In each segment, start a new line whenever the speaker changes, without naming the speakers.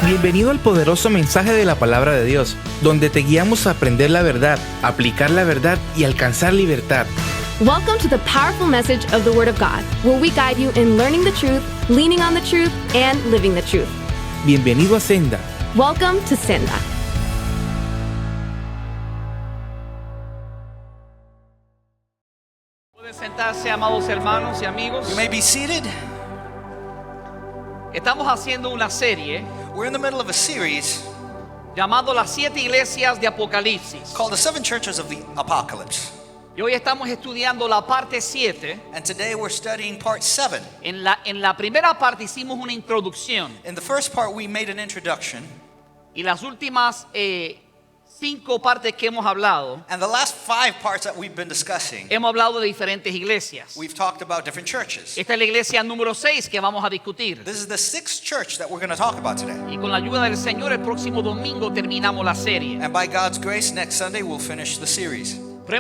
Bienvenido al poderoso mensaje de la palabra de Dios, donde te guiamos a aprender la verdad, aplicar la verdad y alcanzar libertad.
Welcome to the powerful message of the Word of God, where we guide you in learning the truth, leaning on the truth, and living the truth.
Bienvenido a Senda.
Welcome to Senda.
Pueden sentarse, amados hermanos y amigos.
You may be seated.
Estamos haciendo una serie
We're in the middle of a series
llamado Las 7 Iglesias de Apocalipsis.
called The Seven Churches of the Apocalypse.
Y hoy estamos estudiando la parte 7.
And today we're studying part 7.
En la primera parte hicimos una introducción.
In the first part, we made an introduction.
Y las últimas 5 partes que hemos hablado,
And the last 5 parts that we've been discussing,
hemos hablado de diferentes iglesias.
we've talked about different churches.
Esta es la iglesia número 6 que vamos a discutir.
This is the 6th church that we're going to talk about today.
Y con la ayuda del Señor, el próximo domingo terminamos la serie.
And by God's grace, next Sunday we'll finish the series.
Pero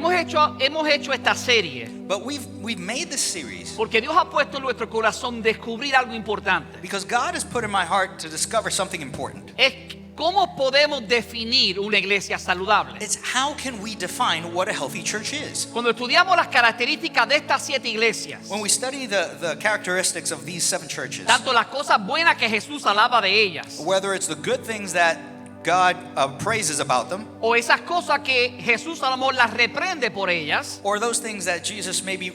hemos hecho esta serie
But we've made this series
porque Dios ha puesto en nuestro corazón descubrir algo importante.
because God has put in my heart to discover something important.
Es cómo podemos definir una iglesia saludable.
It's how can we define what a healthy church is?
Cuando estudiamos las características de estas 7 iglesias,
When we study the characteristics of these 7 churches,
tanto las cosas buenas que Jesús alaba de ellas,
whether it's the good things that God praises about them,
o esas cosas que Jesús a lo mejor las reprende por ellas,
or those things that Jesus maybe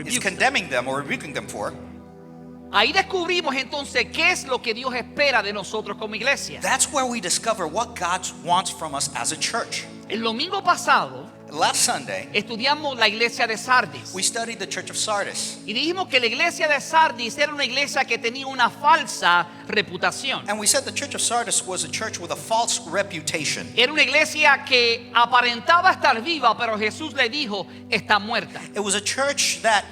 is condemning them or rebuking them for,
ahí descubrimos entonces qué es lo que Dios espera de nosotros como iglesia.
that's where we discover what God wants from us as a church.
El domingo pasado
Last Sunday,
estudiamos la iglesia de Sardis
we studied the church of Sardis.
y dijimos que la iglesia de Sardis era una iglesia que tenía una falsa reputación.
And we said the church of Sardis was a church with a false reputation.
Era una iglesia que aparentaba estar viva, pero Jesús le dijo, está muerta.
It was a church that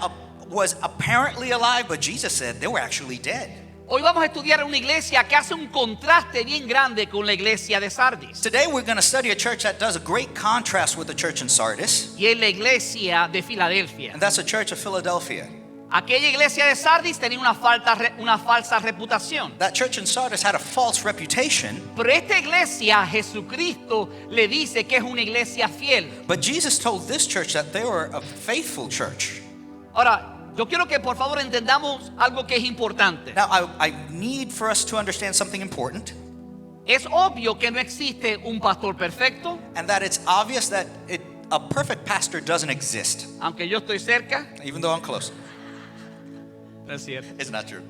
was apparently alive, but Jesus said they were actually dead.
Hoy vamos a estudiar una iglesia que hace un contraste bien grande con la iglesia de Sardis.
Today we're going to study a church that does a great contrast with the church in Sardis,
Y es la iglesia de Filadelfia.
and that's the church of Philadelphia.
Aquella iglesia de Sardis tenía una falsa reputación.
That church in Sardis had a false reputation,
Pero esta iglesia, Jesucristo le dice que es una iglesia fiel.
but Jesus told this church that they were a faithful church.
Ahora, yo quiero que por favor entendamos algo que es importante.
Now, I need for us to understand something important,
Es obvio que no existe un pastor perfecto,
and that it's obvious that a perfect pastor doesn't exist,
aunque yo estoy cerca.
even though I'm close.
No es cierto.
It's not true.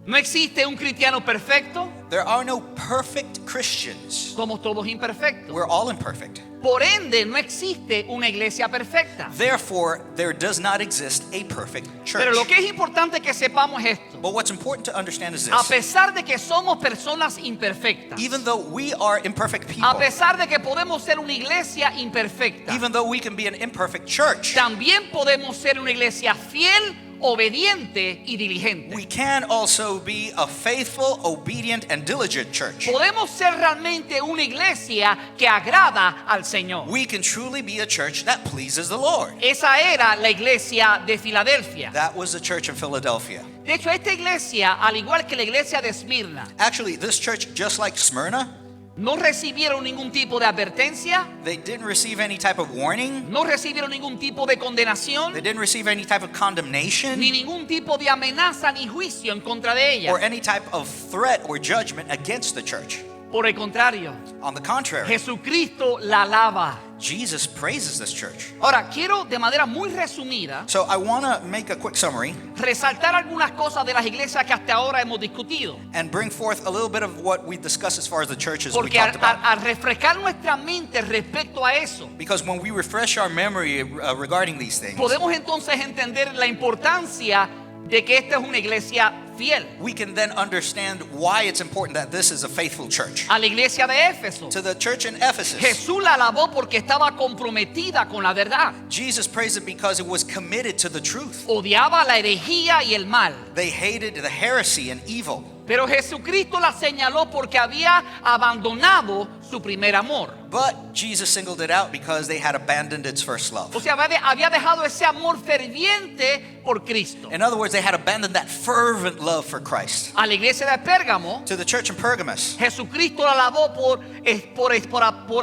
No existe un cristiano perfecto,
There are no perfect Christians.
somos todos imperfectos.
We're all imperfect.
Por ende, no existe una iglesia perfecta.
Therefore, there does not exist a perfect church.
Pero lo que es importante que sepamos es esto.
But what's important to understand is
A
this.
pesar de que somos personas imperfectas,
Even though we are imperfect
a
people,
pesar de que podemos ser una iglesia imperfecta,
even though we can be an imperfect church,
también podemos ser una iglesia fiel, obediente y diligente.
we can also be a faithful, obedient, and diligent church.
Podemos ser realmente una iglesia que agrada al Señor.
We can truly be a church that pleases the Lord.
Esa era la iglesia de Filadelfia.
That was the church in Philadelphia.
De hecho, esta iglesia, al igual que la iglesia de Esmirna,
Actually, this church, just like Smyrna,
no recibieron ningún tipo de advertencia,
they didn't receive any type of warning.
no recibieron ningún tipo de condenación,
They didn't receive any type of condemnation
ni ningún tipo de amenaza ni juicio en contra de ella.
or any type of threat or judgment against the church.
Por el contrario,
On the contrary,
Jesucristo la alaba.
Jesus praises this church.
Ahora, quiero de manera muy resumida
So I want to make a quick summary
resaltar algunas cosas de las iglesias que hasta ahora hemos discutido.
and bring forth a little bit of what we discussed as far as the churches we
Porque al,
talked about.
al refrescar nuestra mente respecto a eso,
Because when we refresh our memory regarding these things,
podemos entonces entender la importancia de que esta es una iglesia fiel.
we can then understand why it's important that this is a faithful church.
A la iglesia de Éfeso,
To the church in Ephesus,
Jesús la alabó porque estaba comprometida con la verdad.
Jesus praised it because it was committed to the truth.
Odiaba la herejía y el mal.
They hated the heresy and evil.
Pero Jesucristo la señaló porque había abandonado su primer amor.
But Jesus singled it out because they had abandoned its first love.
O sea, había dejado ese amor ferviente por Cristo.
In other words, they had abandoned that fervent love for Christ.
A la iglesia de Pérgamo,
To the church in Pergamos,
Jesucristo la alabó por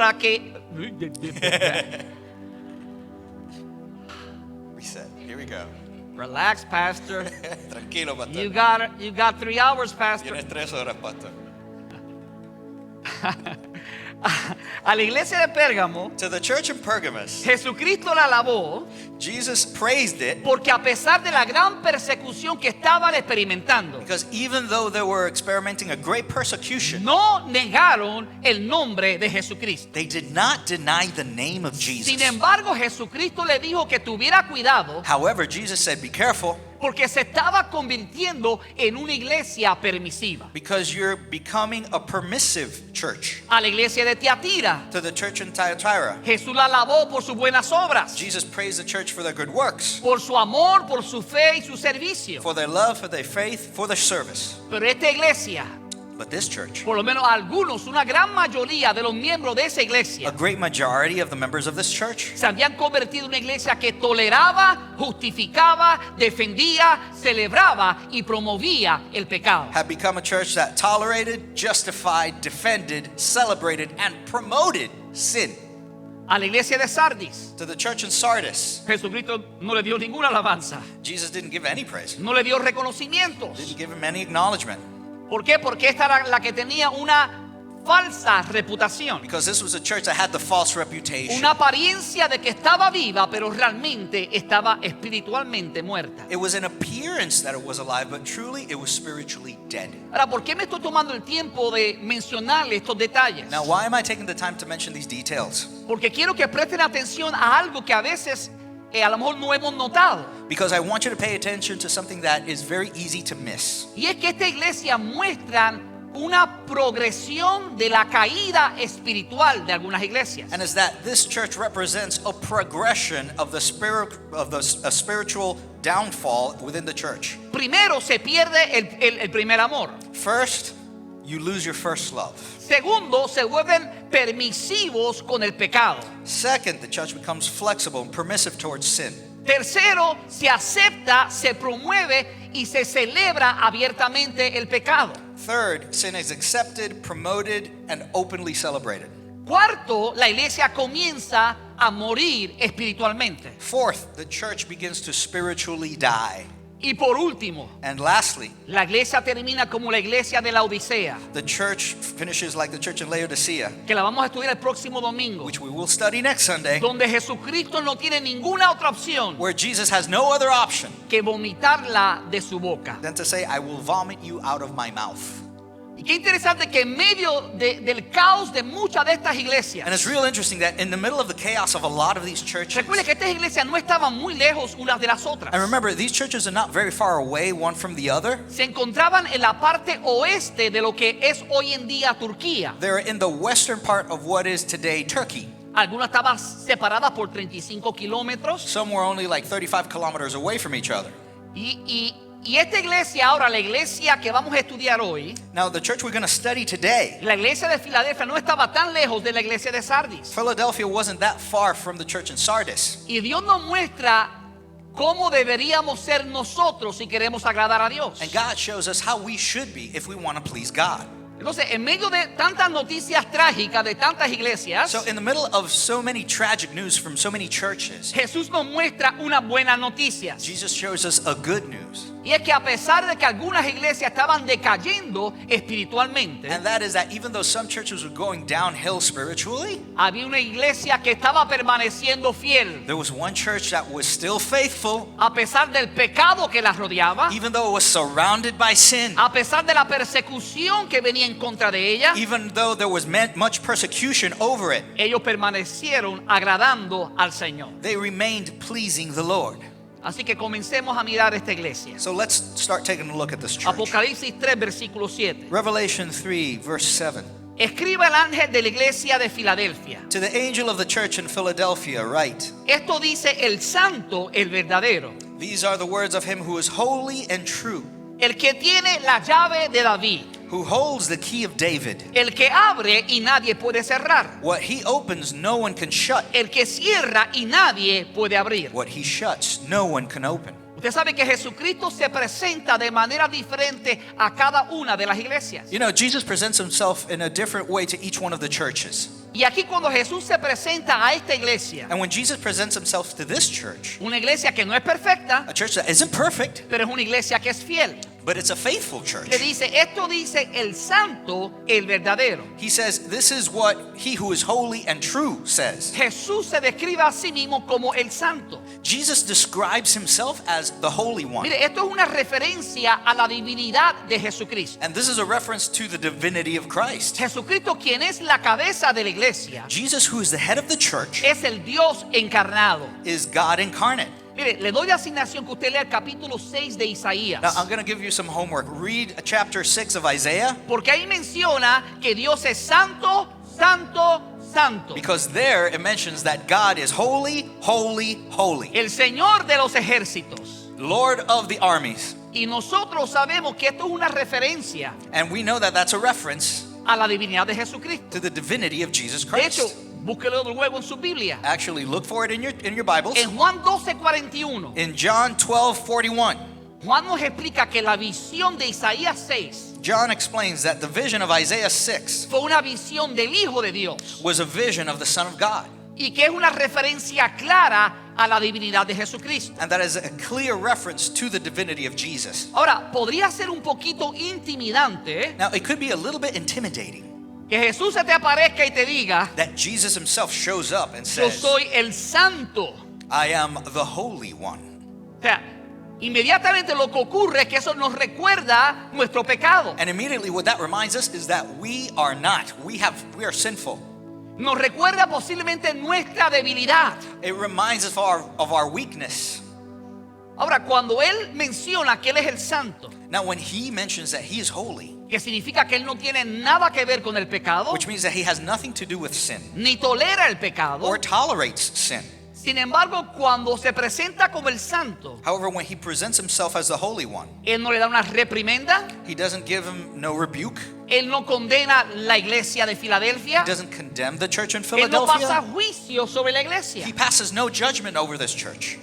a que
reset. Here we go.
Relax, pastor.
Tranquilo, pastor.
You got 3 hours, pastor.
Tienes 3 horas, pastor.
A la iglesia de Pérgamo,
To the church in Pergamos,
Jesucristo la alabó
Jesus praised it
porque a pesar de la gran persecución que estaban experimentando,
because even though they were experimenting a great persecution,
no negaron el nombre de Jesucristo.
they did not deny the name of
Sin
Jesus.
embargo, Jesucristo le dijo que tuviera cuidado
However, Jesus said, be careful
porque se estaba convirtiendo en una iglesia permisiva.
because you're becoming a permissive church.
A la iglesia de Tiatira,
To the church in Thyatira,
Jesús la alabó por sus buenas obras,
Jesus praised the church for their good works,
por su amor, por su fe y su servicio.
for their love, for their faith, for their service.
Pero esta iglesia,
But this church,
por lo menos algunos, una gran mayoría de los miembros de esa
a
iglesia,
great majority of the members of this church
se habían convertido en una iglesia que toleraba, justificaba, defendía, celebraba y promovía el pecado.
have become a church that tolerated, justified, defended, celebrated, and promoted sin.
A la iglesia de Sardis,
To the church in Sardis,
Jesucristo no le dio ninguna alabanza,
Jesus didn't give any praise,
no le dio reconocimientos.
didn't give him any acknowledgement,
¿Por qué? Porque esta era la que tenía una falsa reputación,
because this was a church that had the false reputation.
una apariencia de que estaba viva, pero realmente estaba espiritualmente muerta.
It was an appearance that it was alive, but truly it was spiritually dead.
Ahora, ¿por qué me estoy tomando el tiempo de mencionarle estos detalles?
Now, why am I taking the time to mention these details?
Porque quiero que presten atención a algo que a veces a lo mejor no hemos notado.
Because I want you to pay attention to something that is very easy to miss.
Y es que esta iglesia muestra una progresión de la caída espiritual de algunas iglesias.
And is that this church represents a progression of the spiritual downfall within the church.
Primero se pierde el primer amor.
First, you lose your first love.
Segundo, se vuelven permisivos con el pecado.
Second, the church becomes flexible and permissive towards sin.
Tercero, se acepta, se promueve y se celebra abiertamente el pecado.
Third, sin is accepted, promoted, and openly celebrated.
Cuarto, la iglesia comienza a morir espiritualmente.
Fourth, the church begins to spiritually die.
Y por último,
And lastly,
la iglesia termina como la iglesia de la Odisea,
the church finishes like the church in Laodicea,
que la vamos a estudiar el próximo domingo,
which we will study next Sunday,
donde Jesucristo no tiene ninguna otra opción
where Jesus has no other option
que vomitarla de su boca.
than to say, I will vomit you out of my mouth.
Y qué interesante que en medio del caos de muchas de estas iglesias,
And it's real interesting that in the middle of the chaos of a lot of these churches,
recuerde que estas iglesias no estaban muy lejos unas de las otras.
and remember, these churches are not very far away one from the other.
Se encontraban en la parte oeste de lo que es hoy en día Turquía.
They're in the western part of what is today Turkey.
Algunas estaban separadas por 35 kilómetros.
Some were only like 35 kilometers away from each other.
Y esta iglesia, ahora la iglesia que vamos a estudiar hoy,
Now, the church we're going to study today,
la iglesia de Filadelfia no estaba tan lejos de la iglesia de Sardis.
Philadelphia wasn't that far from the church in Sardis.
Y Dios nos muestra cómo deberíamos ser nosotros si queremos agradar a Dios.
And God shows us how we should be if we want to please God.
Entonces, en medio de tantas noticias trágicas de tantas iglesias,
So in the middle of so many tragic news from so many churches,
Jesús nos muestra unas buenas noticias.
Jesus shows us a good news.
Y es que a pesar de que algunas iglesias estaban decayendo espiritualmente,
And that is that even though some churches were going downhill spiritually,
había una iglesia que estaba permaneciendo fiel.
there was one church that was still faithful,
A pesar del pecado que las rodeaba,
even though it was surrounded by sin,
a pesar de la persecución que venía en contra de ella,
even though there was much persecution over it,
ellos permanecieron agradando al Señor.
they remained pleasing the Lord.
Así que comencemos a mirar esta iglesia.
So let's start taking a look at this church.
Apocalipsis 3, versículo 7.
Revelation 3, verse 7.
Escriba el ángel de la iglesia de Filadelfia.
To the angel of the church in Philadelphia, write,
Esto dice el santo, el verdadero,
these are the words of him who is holy and true,
el que tiene la llave de David.
who holds the key of David.
El que abre y nadie puede cerrar.
What he opens, no one can shut.
El que cierra y nadie puede abrir.
What he shuts, no one can open.
Usted sabe que Jesucristo se presenta de manera diferente a cada una de las iglesias.
You know, Jesus presents himself in a different way to each one of the churches.
Y aquí cuando Jesús se presenta a esta iglesia,
And when Jesus presents himself to this church,
una iglesia que no es perfecta,
a church that isn't perfect,
pero es una iglesia que es fiel,
but it's a faithful church.
le dice, esto dice el santo, el verdadero.
He says, this is what he who is holy and true says.
Jesús se describe a sí mismo como el santo.
Jesus describes himself as the Holy One.
Mire, esto es una referencia a la divinidad de Jesucristo.
And this is a reference to the divinity of Christ.
Jesucristo, quien es la cabeza de la iglesia,
Jesus, who is the head of the church,
es el Dios encarnado.
is God incarnate.
Mire, le doy la asignación que usted lea el capítulo 6 de Isaías.
Now, I'm going to give you some homework. Read chapter 6 of Isaiah,
Porque ahí menciona que Dios es santo, santo, santo.
because there it mentions that God is holy, holy, holy,
El Señor de los ejércitos.
Lord of the armies.
Y nosotros sabemos que esto es una referencia
And we know that that's a reference
a la divinidad de Jesucristo.
to the divinity of Jesus
De hecho,
Christ.
búsquelo luego en su Biblia.
Actually, look for it in your Bibles.
En Juan 12:41,
In John 12:41,
Juan nos explica que la visión de Isaías 6
John explains that the vision of Isaiah 6
fue una visión del Hijo de Dios
was a vision of the Son of God.
y que es una referencia clara a la divinidad de Jesucristo.
And that is a clear reference to the divinity of Jesus.
Ahora, podría ser un poquito intimidante, ¿eh?
Now, it could be a little bit intimidating
Que Jesús se te aparezca y te diga,
that Jesus himself shows up and
yo
says,
soy el santo.
I am the Holy One.
O sea, inmediatamente lo que ocurre es que eso nos recuerda nuestro pecado.
And immediately what that reminds us is that we are not. We are sinful.
Nos recuerda posiblemente nuestra debilidad.
It reminds us of our weakness.
Ahora, cuando Él menciona que Él es el santo,
Now, when he mentions that he is holy,
que significa que Él no tiene nada que ver con el pecado,
which means that he has nothing to do with sin
ni tolera el pecado.
or tolerates sin.
Sin embargo, cuando se presenta como el santo,
However, when he presents himself as the Holy One,
Él no le da una reprimenda,
he doesn't give him no rebuke.
Él no condena la iglesia de Filadelfia,
He doesn't condemn the church in
Él no pasa
Philadelphia.
juicio sobre la iglesia.
He passes no judgment over this church.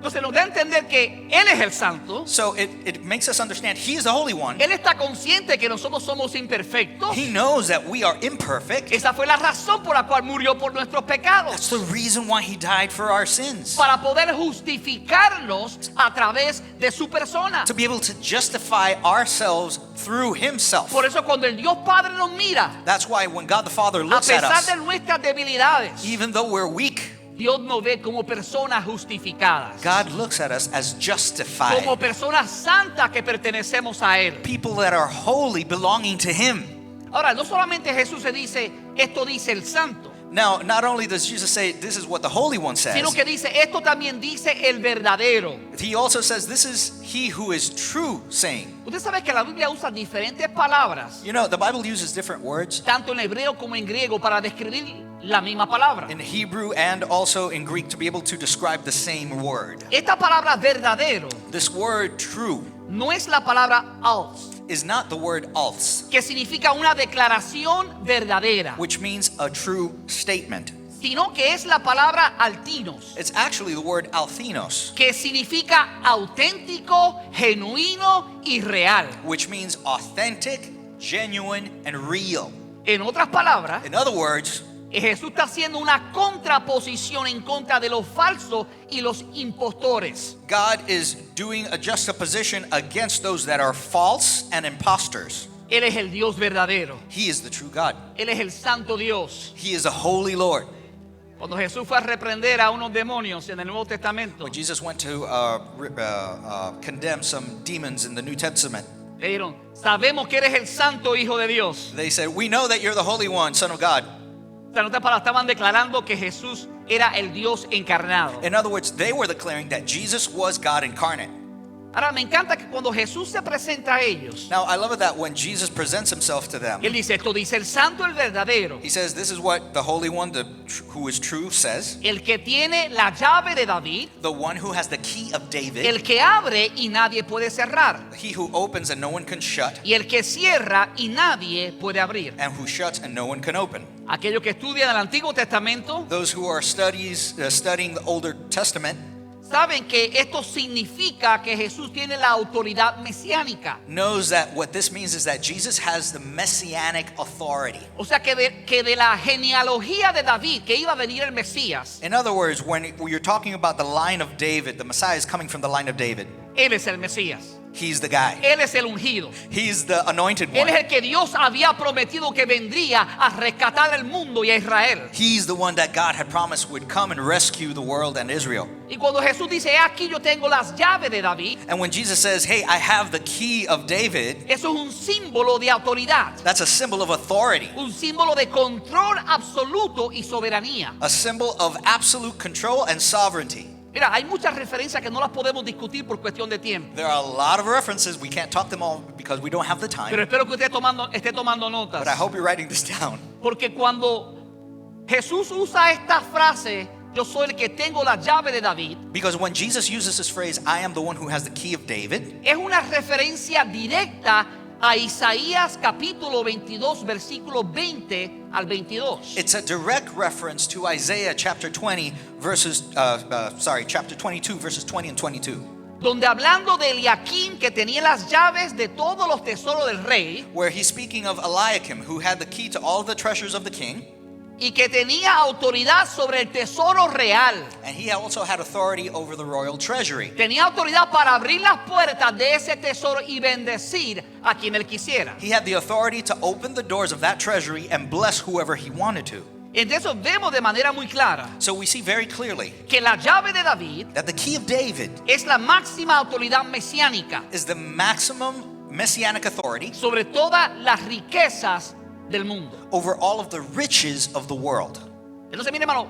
Entonces nos da a entender que Él es el santo.
So it makes us understand he is the Holy One.
Él está consciente que nosotros somos imperfectos.
He knows that we are imperfect.
Esa fue la razón por la cual murió por nuestros pecados.
That's the reason why he died for our sins.
Para poder justificarnos a través de su persona.
To be able to justify ourselves through himself.
Por eso cuando el Dios Padre nos mira,
That's why when God the Father
a
looks at
pesar
us,
de nuestras debilidades,
even though we're weak,
Dios nos ve como personas justificadas.
God looks at us as justified.
Como personas santas que pertenecemos a Él.
People that are holy, belonging to him.
Ahora, no solamente Jesús se dice, esto dice el santo,
Now, not only does Jesus say this is what the Holy One says,
sino que dice, esto también dice el verdadero.
he also says this is he who is true saying.
Usted sabe que la Biblia usa diferentes palabras,
You know, the Bible uses different words
tanto en hebreo como en griego, para describir la misma palabra.
in Hebrew and also in Greek to be able to describe the same word.
Esta palabra verdadero
This word true
no es la palabra als,
is not the word alts,
que significa una declaración verdadera,
which means a true statement.
sino que es la palabra altinos,
It's actually the word althenos,
que significa auténtico, genuino y real.
which means authentic, genuine, and real.
En otras palabras,
In other words,
Jesús está haciendo una contraposición en contra de los falsos y los impostores.
God is doing a juxtaposition against those that are false and imposters.
Él es el Dios verdadero.
He is the true God.
Él es el santo Dios.
He is a holy Lord.
Cuando Jesús fue a reprender a unos demonios en el Nuevo Testamento,
When Jesus went to condemn some demons in the New Testament,
le dijeron, sabemos que eres el santo Hijo de Dios.
they said, "We know that you're the Holy One, Son of God."
O sea, en otras palabras, estaban declarando que Jesús era el Dios encarnado.
In other words, they were declaring that Jesus was God incarnate.
Ahora me encanta que cuando Jesús se presenta a ellos,
Now, I love it that when Jesus presents himself to them,
Él dice, esto dice el santo, el verdadero,
he says, this is what the Holy One, who is true, says.
el que tiene la llave de David,
The one who has the key of David,
el que abre y nadie puede cerrar,
he who opens and no one can shut,
y el que cierra y nadie puede abrir.
and who shuts and no one can open.
Aquellos que estudian el Antiguo Testamento
Those who are studying the Older Testament
saben que esto significa que Jesús tiene la autoridad mesiánica.
knows that what this means is that Jesus has the messianic authority.
O sea que de la genealogía de David, que iba a venir el Mesías,
In other words, when you're talking about the line of David, the Messiah is coming from the line of David.
Él es el Mesías.
He's the guy.
Él es el ungido.
He's the anointed
Él es
one.
el que Dios había prometido que vendría a rescatar el mundo y a Israel.
He's the one that God had promised would come and rescue the world and Israel.
Y cuando Jesús dice, aquí yo tengo las llaves de David,
And when Jesus says, hey, I have the key of David,
eso es un símbolo de autoridad,
that's a symbol of authority,
un símbolo de control absoluto y soberanía.
a symbol of absolute control and sovereignty.
Mira, hay muchas referencias que no las podemos discutir por cuestión de tiempo.
There are a lot of references. We can't talk them all because we don't have the
Pero
time.
espero que usted esté tomando notas.
But I hope you're writing this down.
Porque cuando Jesús usa esta frase, yo soy el que tengo la llave de David,
Because when Jesus uses this phrase, I am the one who has the key of David,
es una referencia directa a Isaías capítulo 22, versículo 20 al 22.
it's a direct reference to Isaiah chapter 20, chapter 22, verses 20 and 22,
Donde hablando de Eliakim, que tenía las llaves de todos los tesoros del rey,
where he's speaking of Eliakim, who had the key to all the treasures of the king,
y que tenía autoridad sobre el tesoro real.
and he also had authority over the royal treasury.
Tenía autoridad para abrir las puertas de ese tesoro y bendecir a quien él quisiera.
He had the authority to open the doors of that treasury and bless whoever he wanted to.
Entonces vemos de manera muy clara
So we see very clearly
que la llave de David
that the key of David
es la máxima autoridad mesiánica
is the maximum messianic authority
sobre todas las riquezas del mundo.
over all of the riches of the world.
Entonces, mire, hermano,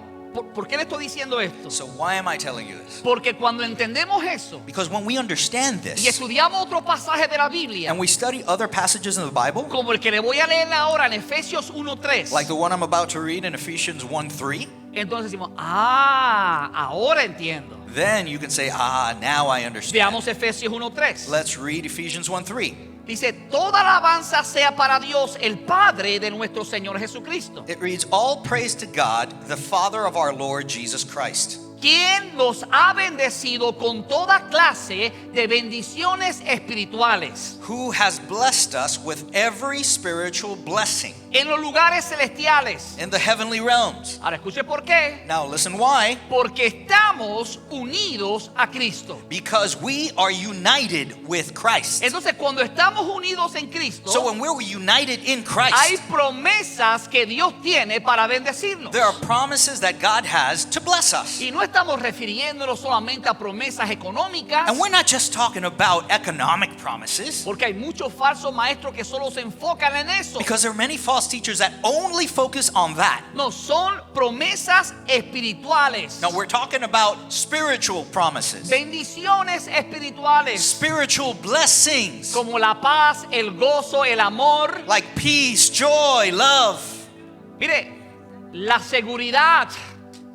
¿por qué le estoy diciendo esto?
So why am I telling you this?
Porque cuando entendemos eso
Because when we understand
y
this
estudiamos otro pasaje de la Biblia,
and we study other passages in the Bible,
como el que le voy a leer ahora en Efesios 1:3,
like the one I'm about to read in Ephesians 1:3,
entonces decimos, ahora entiendo.
then you can say, now I understand.
Veamos Efesios 1:3.
Let's read Ephesians 1:3.
Dice, toda alabanza sea para Dios, el Padre de nuestro Señor Jesucristo,
It reads, all praise to God, the Father of our Lord Jesus Christ,
quien nos ha bendecido con toda clase de bendiciones espirituales
who has blessed us with every spiritual blessing
en los lugares celestiales.
in the heavenly realms.
Ahora escuche por qué.
Now listen why.
Porque estamos unidos a Cristo.
Because we are united with Christ.
Entonces, cuando estamos unidos en Cristo,
So when we're united in
hay
Christ,
promesas que Dios tiene para bendecirnos.
there are promises that God has to bless us.
Y no estamos refiriéndonos solamente a promesas económicas,
And we're not just talking about economic promises,
porque hay muchos falsos maestros que solo se enfocan en eso.
because there are many false teachers that only focus on that.
No, son promesas espirituales.
No, we're talking about spiritual promises,
Bendiciones espirituales,
spiritual blessings,
como la paz, el gozo, el amor.
like peace, joy, love,
Mire, la seguridad,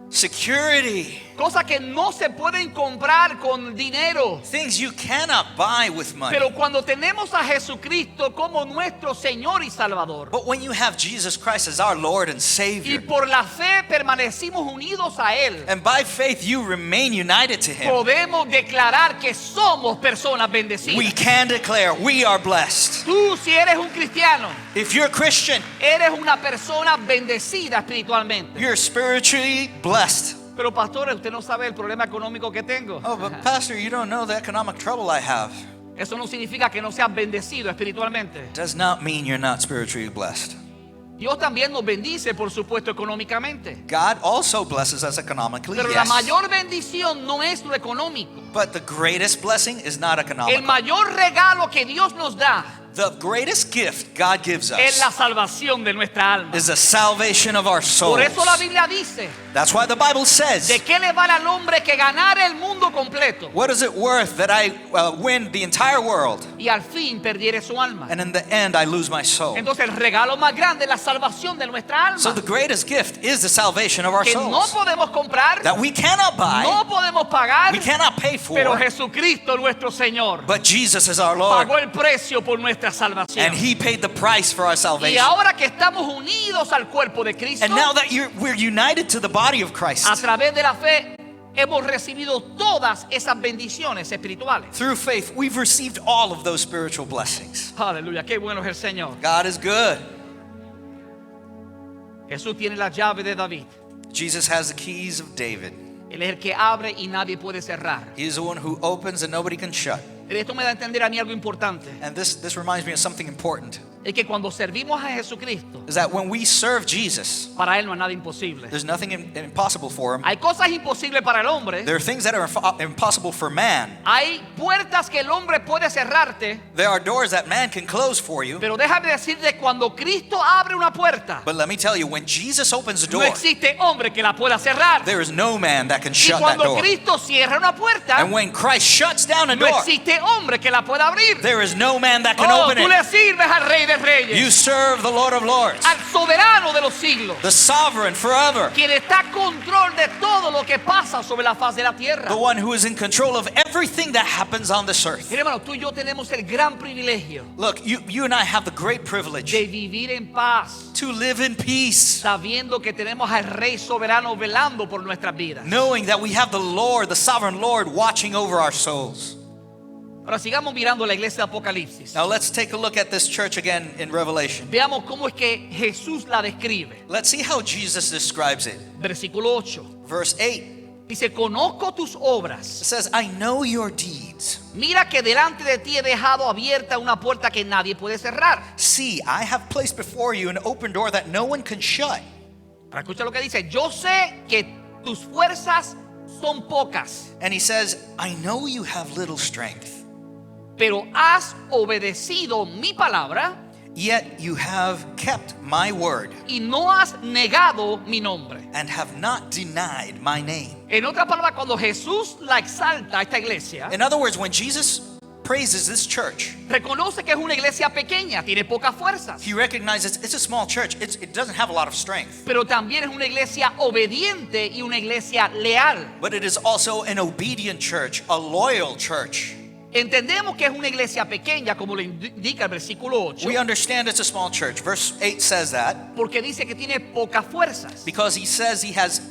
security,
cosas que no se pueden comprar con dinero.
things you cannot buy with money.
Pero cuando tenemos a Jesucristo como nuestro Señor y Salvador,
But when you have Jesus Christ as our Lord and
y
Savior,
por la fe permanecimos unidos a Él,
and by faith you remain united to Him,
podemos declarar que somos personas
we
bendecidas.
can declare we are blessed.
Tú, si eres un cristiano,
If you're a Christian,
eres una persona bendecida espiritualmente.
you're spiritually blessed.
Pero pastor, usted no sabe el problema económico que tengo.
Oh, but Pastor, you don't know the economic trouble I have.
Eso no significa que no seas bendecido espiritualmente.
Does not mean you're not spiritually blessed.
Dios también nos bendice, por supuesto, económicamente.
God also blesses us economically,
Pero la
yes.
mayor bendición no es lo económico.
But the greatest blessing is not
El
economical.
mayor regalo que Dios nos da
The greatest gift God gives
es la
us
salvación de nuestra alma.
is the salvation of our souls.
Por eso la Biblia dice,
That's why the Bible says,
¿de qué le vale al hombre que ganar el mundo completo
what is it worth that I win the entire world
y al fin perdiere su alma?
and in the end I lose my soul?
Entonces el regalo más grande es la salvación de nuestra alma,
So the greatest gift is the salvation of our
que no
souls
podemos comprar,
that we cannot buy,
no podemos pagar,
we cannot pay for,
pero Jesucristo nuestro Señor
but Jesus is our Lord,
pagó el precio por nuestra salvación.
and He paid the price for our
Y
salvation.
ahora que estamos unidos al cuerpo de Cristo,
And now that we're united to the body of
a
Christ,
través de la fe hemos recibido todas esas bendiciones espirituales.
through faith, we've received all of those spiritual blessings.
Aleluya, qué bueno es el Señor.
God is good.
Jesús tiene la llave de David.
Jesus has the keys of David.
Él es el que abre y nadie puede cerrar.
He is the one who opens and nobody can shut.
Esto me da a entender a mí algo importante.
And this reminds me of something important.
Es que cuando servimos a Jesucristo,
Is that when we serve Jesus,
para Él no hay nada imposible.
there's nothing impossible for Him.
Hay cosas imposibles para el hombre.
There are things that are impossible for man.
Hay puertas que el hombre puede cerrarte.
There are doors that man can close for you.
Pero déjame decirte, cuando Cristo abre una puerta,
But let me tell you, when Jesus opens a
no
door,
existe hombre que la pueda cerrar.
there is no man that can
Y
shut that
cuando
door.
Cristo cierra una puerta,
And when Christ shuts down a
no
door,
existe hombre que la pueda abrir.
there is no man that can
Oh,
open
tú
it.
le sirves al Rey de Reyes,
You serve the Lord of Lords,
al soberano de los siglos,
the sovereign forever,
quien está a control de todo lo que pasa sobre la faz de la tierra.
the one who is in control of everything that happens on this earth.
Mira, hermano, tú y yo tenemos el gran privilegio
Look, you and I have the great privilege
de vivir en paz,
to live in peace,
sabiendo que tenemos al Rey soberano velando por nuestras vidas.
knowing that we have the Lord, the sovereign Lord, watching over our souls.
Ahora sigamos mirando la iglesia de Apocalipsis.
Now let's take a look at this church again in Revelation.
Veamos cómo es que Jesús la describe.
Let's see how Jesus describes it.
Versículo 8.
Verse 8,
Dice, conozco tus
it
obras.
says, I know your deeds.
Mira que delante de ti he dejado abierta una puerta que nadie puede cerrar.
See, I have placed before you an open door that no one can shut.
Ahora escucha lo que dice. Yo sé que tus fuerzas son pocas,
And he says, I know you have little strength,
pero has obedecido mi palabra
yet you have kept my word
y no has negado mi nombre.
and have not denied my name.
En otras palabras, cuando Jesús la exalta a esta iglesia,
In other words, when Jesus praises this church,
reconoce que es una iglesia pequeña, tiene pocas fuerzas,
he recognizes it's a small church. It doesn't have a lot of strength,
pero también es una iglesia obediente y una iglesia leal.
but it is also an obedient church, a loyal church.
Entendemos que es una iglesia pequeña, como lo indica el versículo 8,
We understand it's a small church. Verse 8 says that
porque dice que tiene pocas fuerzas.
because he says he has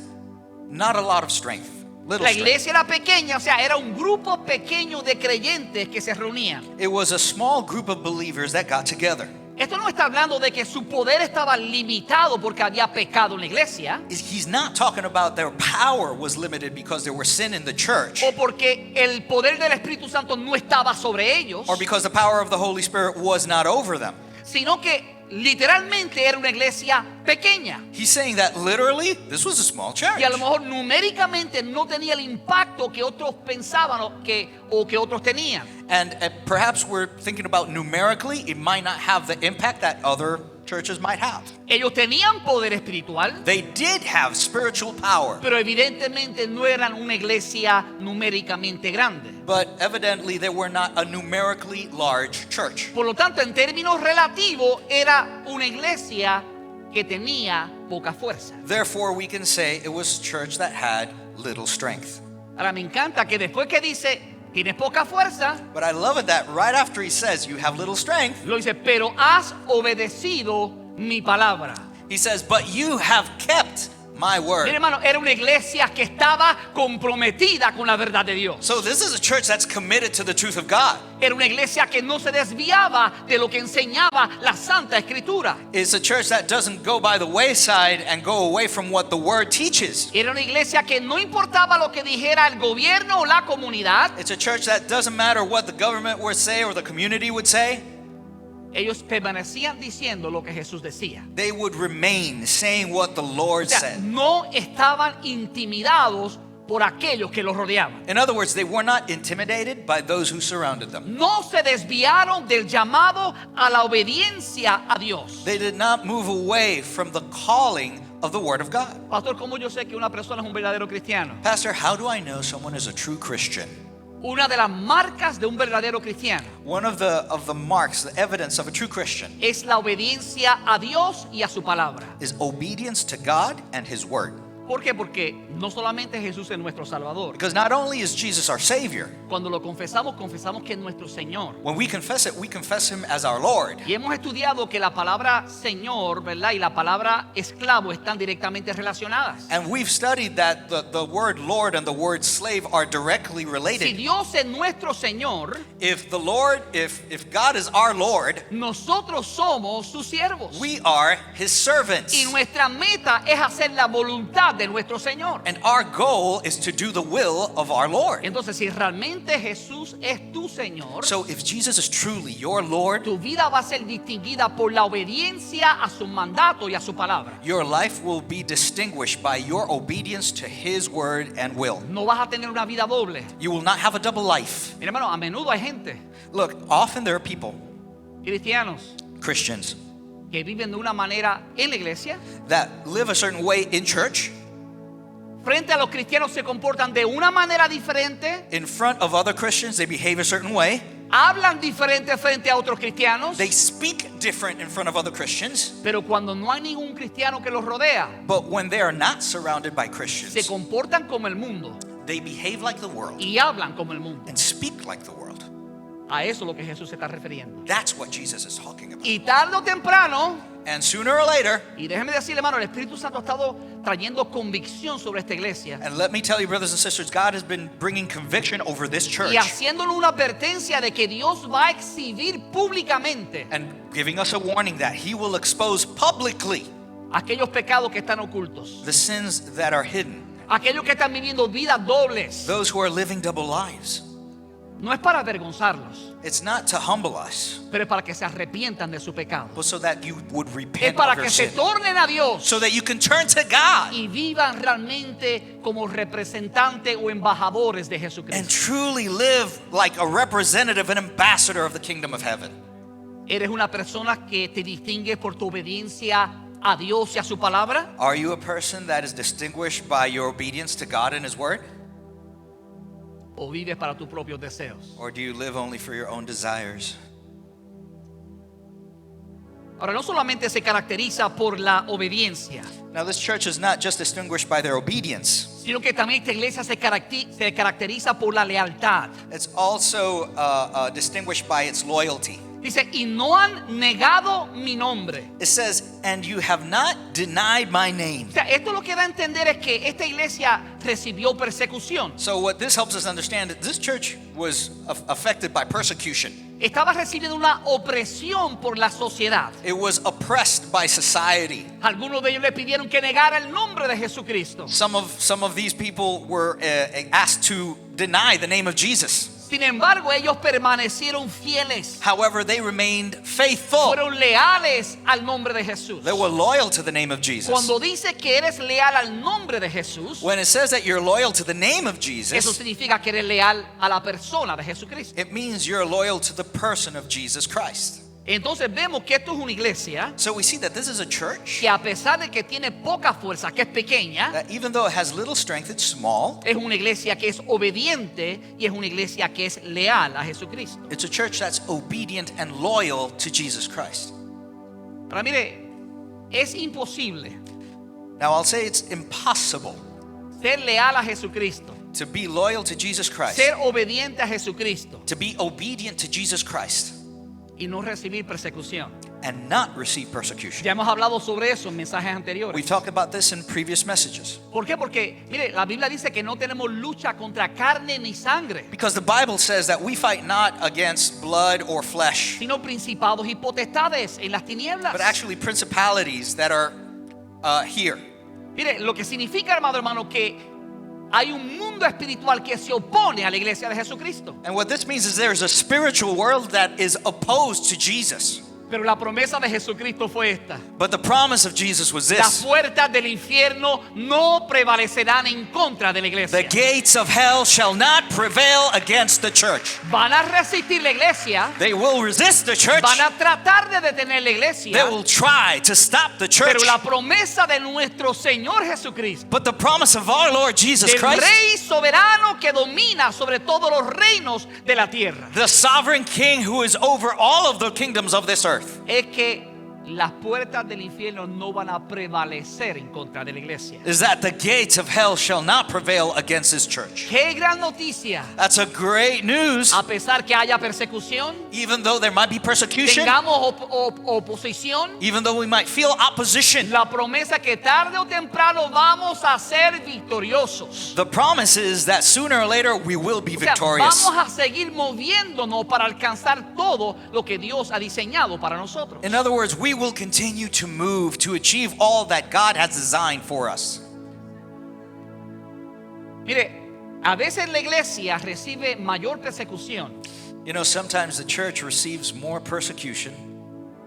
not a lot of strength, little
La
strength.
iglesia era pequeña, o sea, era un grupo pequeño de creyentes que se reunían.
It was a small group of believers that got together.
Esto no está hablando de que su poder estaba limitado porque había pecado en la iglesia,
He's not talking about their power was limited because there was sin in the church,
o porque el poder del Espíritu Santo no estaba sobre ellos,
or because the power of the Holy Spirit was not over them.
sino que literalmente era una iglesia pequeña.
He's saying that literally, this was a small church.
Y a lo mejor numéricamente no tenía el impacto que otros pensaban o que otros tenían.
And perhaps we're thinking about numerically, it might not have the impact that other churches might have.
Ellos tenían poder espiritual,
They did have spiritual power,
pero evidentemente no eran una iglesia numéricamente grande.
but evidently they were not a numerically large church.
Por lo tanto, en términos relativos, era una iglesia que tenía poca fuerza.
Therefore, we can say it was a church that had little strength.
Ahora me encanta que después que dice, tienes poca fuerza,
But I love it that right after he says you have little strength,
lo dice, pero has obedecido mi palabra.
he says, but you have kept my
Mira,
word.
hermano, era una iglesia que estaba comprometida con la verdad de Dios.
So this is a church that's committed to the truth of God.
Era una iglesia que no se desviaba de lo que enseñaba la Santa Escritura.
It's a church that doesn't go by the wayside and go away from what the word teaches.
Era una iglesia que no importaba lo que dijera el gobierno o la comunidad,
It's a church that doesn't matter what the government would say or the community would say.
ellos permanecían diciendo lo que Jesús decía.
They would remain saying what the Lord
O sea,
said.
no estaban intimidados por aquellos que los rodeaban.
In other words, they were not intimidated by those who surrounded them.
No se desviaron del llamado a la obediencia a Dios.
They did not move away from the calling of the Word of God.
Pastor, ¿cómo yo sé que una persona es un verdadero cristiano?
Pastor, how do I know someone is a true Christian?
Una de las marcas de un verdadero cristiano
One of the marks, the evidence of a true Christian
es la obediencia a Dios y a su palabra.
is obedience to God and His Word.
¿Por qué? Porque no solamente Jesús es nuestro Salvador.
Because not only is Jesus our Savior,
Cuando lo confesamos, confesamos que es nuestro Señor.
when we confess it, we confess Him as our Lord.
Y hemos estudiado que la palabra Señor, ¿verdad? Y la palabra esclavo están directamente relacionadas.
And we've studied that the word Lord and the word slave are directly
Si
related.
Dios es nuestro Señor,
If the Lord, if God is our Lord,
nosotros somos sus siervos.
we are His
Y
servants.
nuestra meta es hacer la voluntad de nuestro Señor.
And our goal is to do the will of our Lord.
Entonces, si realmente Jesús es tu Señor,
So if Jesus is truly your Lord,
tu vida va a ser distinguida por la obediencia a su mandato y a su palabra.
your life will be distinguished by your obedience to His word and will.
No vas a tener una vida doble.
You will not have a double life.
Mira, hermano, a menudo hay gente,
Look, often there are people,
cristianos,
Christians,
que viven de una manera en la iglesia.
that live a certain way in church.
Frente a los cristianos se comportan de una manera diferente,
In front of other Christians, they behave a certain way.
hablan diferente frente a otros cristianos,
They speak different in front of other Christians.
pero cuando no hay ningún cristiano que los rodea,
But when they are not surrounded by
se
Christians,
comportan como el mundo
they behave like the world
y hablan como el mundo.
and speak like the world.
A eso es lo que Jesús se está refiriendo.
That's what Jesus is talking about.
Y tarde o temprano,
And sooner or later,
y déjeme decirle, hermano, el Espíritu Santo ha estado trayendo convicción sobre esta iglesia
and let me tell you, brothers and sisters, God has been bringing conviction over this church
y haciéndonos una advertencia de que Dios va a exhibir públicamente
and giving us a warning that He will expose publicly
aquellos pecados que están ocultos,
the sins that are hidden,
aquellos que están viviendo vidas dobles.
those who are living double lives.
No es para avergonzarlos,
It's not to humble us,
pero es para que se arrepientan de su pecado.
but so that you would
Es
repent
para
of your
que se
sin,
tornen a Dios
so that you can turn to God
y vivan realmente como representantes o embajadores de
and
Jesucristo.
truly live like a representative, an ambassador of the kingdom of heaven.
¿Eres una persona que te distingue por tu obediencia a Dios y a su palabra?
Are you a person that is distinguished by your obedience to God and His word?
¿O vives para tus propios deseos?
Or do you live only for your own desires?
Ahora, no solamente se caracteriza por la obediencia,
Now, this church is not just distinguished by their obedience,
sino que también esta iglesia se caracteriza por la lealtad.
it's also distinguished by its loyalty.
Dice, y no han negado mi nombre.
It says, and you have not denied my name.
O sea, esto lo que da a entender es que esta iglesia recibió persecución.
So what this helps us understand, this church was affected by persecution.
Estaba recibiendo una opresión por la sociedad.
It was oppressed by society.
Algunos de ellos le pidieron que negara el nombre de Jesucristo.
Some of these people were asked to deny the name of Jesus.
Sin embargo, ellos permanecieron fieles.
However, they remained faithful.
Fueron leales al nombre de Jesús.
They were loyal to the name of Jesus.
Cuando dice que eres leal al nombre de Jesús,
When it says that you're loyal to the name of
eso
Jesus,
significa que eres leal a la persona de Jesucristo.
it means you're loyal to the person of Jesus Christ.
Entonces vemos que esto es una iglesia
So we see that this is a church
que a pesar de que tiene poca fuerza, que es pequeña,
that even though it has little strength, it's small.
es una iglesia que es obediente y es una iglesia que es leal a Jesucristo.
It's a church that's obedient and loyal to Jesus Christ.
Ahora mire, es imposible
Now I'll say it's impossible
ser leal a Jesucristo,
to be loyal to Jesus Christ,
ser obediente a Jesucristo
to be obedient to Jesus Christ,
y no recibir persecución.
and not receive persecution.
Ya hemos hablado sobre eso en mensajes anteriores.
We've talked about this in previous messages.
¿Por qué? Porque, mire, la Biblia dice que no tenemos lucha contra carne ni sangre,
Because the Bible says that we fight not against blood or flesh,
sino principados y potestades en las tinieblas.
but actually principalities that are here.
Mire, lo que significa, hermano, que hay un mundo espiritual que se opone a la iglesia de Jesucristo.
And what this means is there's a spiritual world that is opposed to Jesus.
Pero la promesa de Jesucristo fue esta:
But the promise of Jesus was
las
this.
puertas del infierno no prevalecerán en contra de la iglesia.
The gates of hell shall not prevail against the church.
Van a resistir la iglesia,
They will resist the church.
van a tratar de detener la
They
iglesia,
will try to stop the church.
pero la promesa de nuestro Señor Jesucristo,
But the promise of our Lord Jesus
del
Christ,
Rey soberano que domina sobre todos los reinos de la tierra,
the sovereign King who is over all of the kingdoms of this earth,
es que las puertas del infierno no van a prevalecer en contra de la iglesia.
is that the gates of hell shall not prevail against his church.
Qué gran noticia.
That's a great news.
A pesar que haya persecución,
Even though there might be persecution,
tengamos oposición,
even though we might feel opposition,
la promesa que tarde o temprano vamos a ser victoriosos.
the promise is that sooner or later we will be
O sea,
victorious.
vamos a seguir moviéndonos para alcanzar todo lo que Dios ha diseñado para nosotros.
In other words, we will continue to move to achieve all that God has designed for us.
Mire, a veces la iglesia recibe mayor persecución
You know, sometimes the church receives more persecution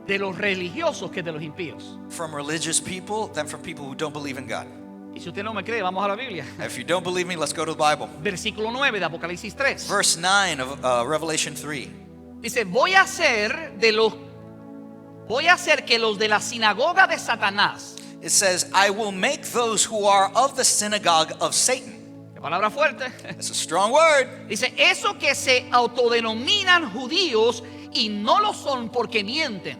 de los religiosos que de los impíos.
from religious people than from people who don't believe in God.
Y si usted no me cree, vamos a la Biblia.
If you don't believe me, let's go to the Bible.
Versículo 9 de Apocalipsis 3.
Verse 9 of Revelation 3.
Dice, voy a hacer que los de la sinagoga de Satanás.
It says, I will make those who are of the synagogue of Satan.
Qué palabra fuerte.
It's a strong word.
Dice, eso que se autodenominan judíos y no lo son porque mienten.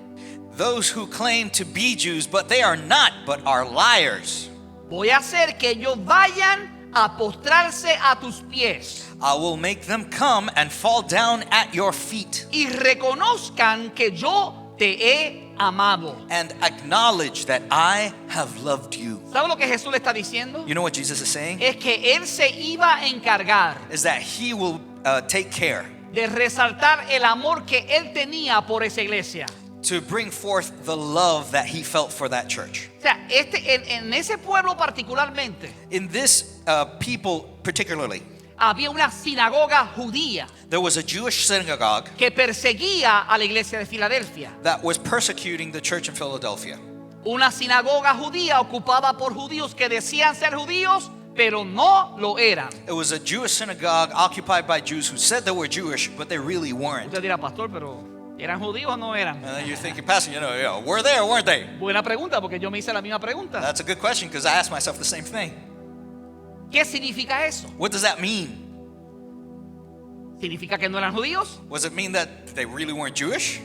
Those who claim to be Jews, but they are not, but are liars.
Voy a hacer que ellos vayan a postrarse a tus pies
I will make them come and fall down at your feet
y reconozcan que yo te he amado.
and acknowledge that I have loved you.
¿Sabe lo que Jesús le está diciendo?
You know what Jesus is saying?
Es que Él se iba a encargar
Is that he will take care
de resaltar el amor que Él tenía por esa iglesia.
to bring forth the love that he felt for that church.
O sea, en ese pueblo particularmente
In this people particularly,
había una sinagoga judía
there was a Jewish synagogue
que perseguía a la iglesia de Filadelfia.
that was persecuting the church in Philadelphia.
Una sinagoga judía ocupada por judíos que decían ser judíos, pero no lo eran.
It was a Jewish synagogue occupied by Jews who said they were Jewish, but they really weren't.
Usted dirá, pastor, pero ¿eran judíos o no eran?
And then you're thinking, Pastor, were they or weren't they?
Buena pregunta, porque yo me hice la misma pregunta.
That's a good question because I asked myself the same thing.
¿Qué significa eso?
What does that mean?
¿Significa que no eran judíos?
Does it mean that they really weren't Jewish?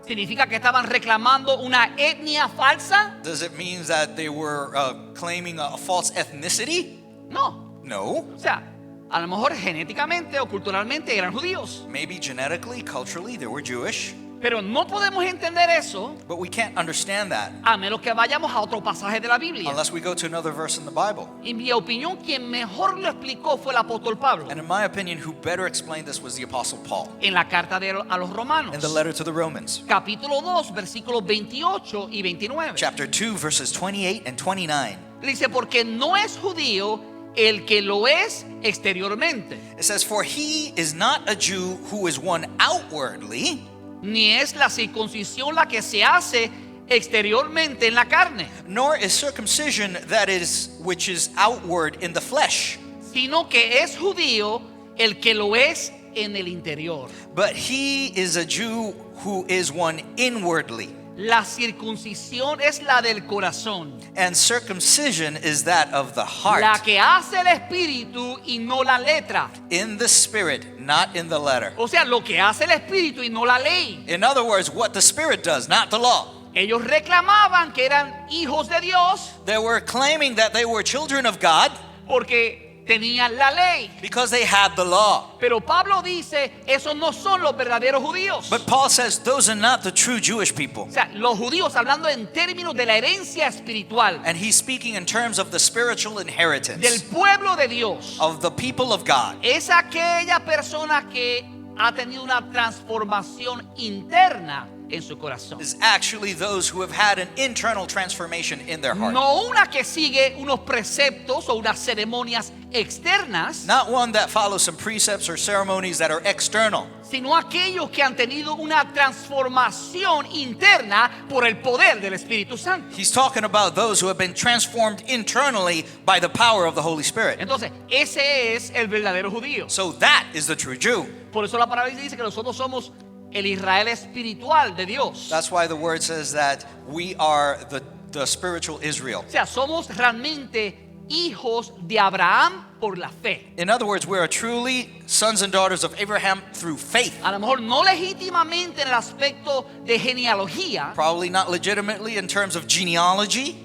¿Significa que estaban reclamando una etnia falsa?
Does it mean that they were claiming a false ethnicity?
No.
No.
O sea, a lo mejor genéticamente o culturalmente eran judíos.
Maybe genetically, culturally, they were Jewish.
Pero no podemos entender eso
But we can't understand that
a menos que vayamos a otro pasaje de la Biblia.
unless we go to another verse in the Bible.
En mi opinión, quien mejor lo explicó fue el apóstol Pablo
And in my opinion, who better explained this was the Apostle Paul
en la carta a los Romanos,
in the letter to the Romans,
capítulo 2, versículos 28 y 29.
chapter 2, verses 28 and 29.
Dice, porque no es judío el que lo es exteriormente,
It says, for he is not a Jew who is one outwardly,
ni es la circuncisión la que se hace exteriormente en la carne,
nor is circumcision that is which is outward in the flesh,
sino que es judío el que lo es en el interior.
but he is a Jew who is one inwardly.
La circuncisión es la del corazón,
And circumcision is that of the
la
heart,
que hace el espíritu y no la letra.
in the spirit, not in the letter.
O sea, lo que hace el espíritu y no la ley.
In other words, what the spirit does, not the law.
Ellos reclamaban que eran hijos de Dios
They were claiming that they were children of God
porque tenían la ley.
because they had the law.
Pero Pablo dice, esos no son los verdaderos judíos.
But Paul says those are not the true Jewish people.
O sea, los judíos, hablando en términos de la herencia espiritual
And he's speaking in terms of the spiritual
del
inheritance
pueblo de Dios,
of the people of God.
es aquella persona que ha tenido una transformación interna en su corazón.
Is actually those who have had an internal transformation in their heart.
No una que sigue unos preceptos o unas ceremonias externas,
Not one that follows some precepts or ceremonies that are external,
sino aquellos que han tenido una transformación interna por el poder del Espíritu Santo.
He's talking about those who have been transformed internally by the power of the Holy Spirit.
Entonces, ese es el verdadero judío.
So that is the true Jew.
Por eso la palabra dice que nosotros somos el Israel espiritual de Dios.
That's why the word says that we are the spiritual Israel.
O sea, somos realmente hijos de Abraham por la fe.
In other words, we are truly sons and daughters of Abraham through faith.
A lo mejor no legítimamente en el aspecto de genealogía,
Probably not legitimately in terms of genealogy,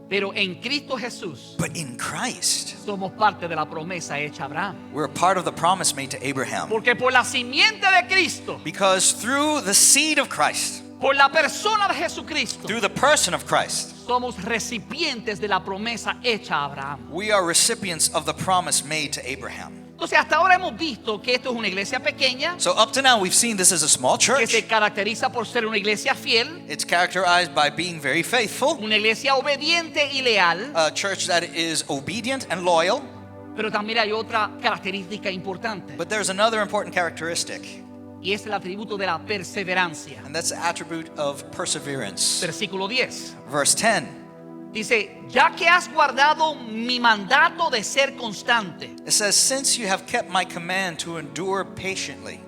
pero en Cristo Jesús
but in Christ.
somos parte de la promesa hecha a Abraham.
We're a part of the promise made to Abraham.
Porque por la simiente de Cristo,
Because through the seed of Christ,
por la persona de Jesucristo,
through the person of Christ,
somos recipientes de la promesa hecha a Abraham.
we are recipients of the promise made to Abraham.
Entonces, hasta ahora hemos visto que esto es una iglesia pequeña,
So up to now, we've seen this as a small
que
church.
se caracteriza por ser una iglesia fiel,
It's characterized by being very faithful,
una iglesia obediente y leal,
a church that is obedient and loyal.
pero también hay otra característica importante,
But there's another important characteristic,
y es el atributo de la perseverancia.
and that's the attribute of perseverance.
Versículo 10.
Verse 10,
Dice, ya que has guardado mi mandato de ser constante,
it says, "Since you have kept my command to endure patiently,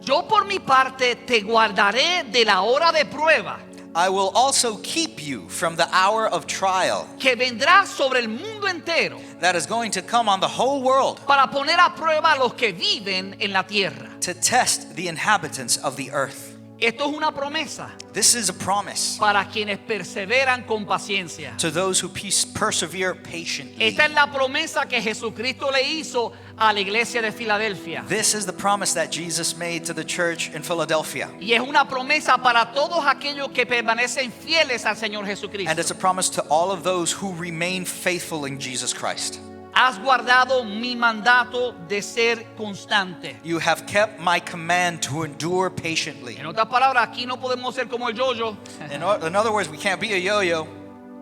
yo por mi parte te guardaré de la hora de prueba
I will also keep you from the hour of trial
que vendrá sobre el mundo entero
that is going to come on the whole world
para poner a prueba a los que viven en la tierra.
to test the inhabitants of the earth."
Esto es una promesa
This is a promise
para quienes perseveran con paciencia.
to those who persevere patiently.
Esta es la promesa que Jesucristo le hizo a la iglesia de Filadelfia.
This is the promise that Jesus made to the church in Philadelphia.
Y es una promesa para todos aquellos que permanecen fieles al Señor
And
Jesucristo.
it's a promise to all of those who remain faithful in Jesus Christ.
Has guardado mi mandato de ser constante.
You have kept my command to endure patiently.
En otras palabras, aquí no podemos ser como el yo-yo.
In other words, we can't be a yo-yo.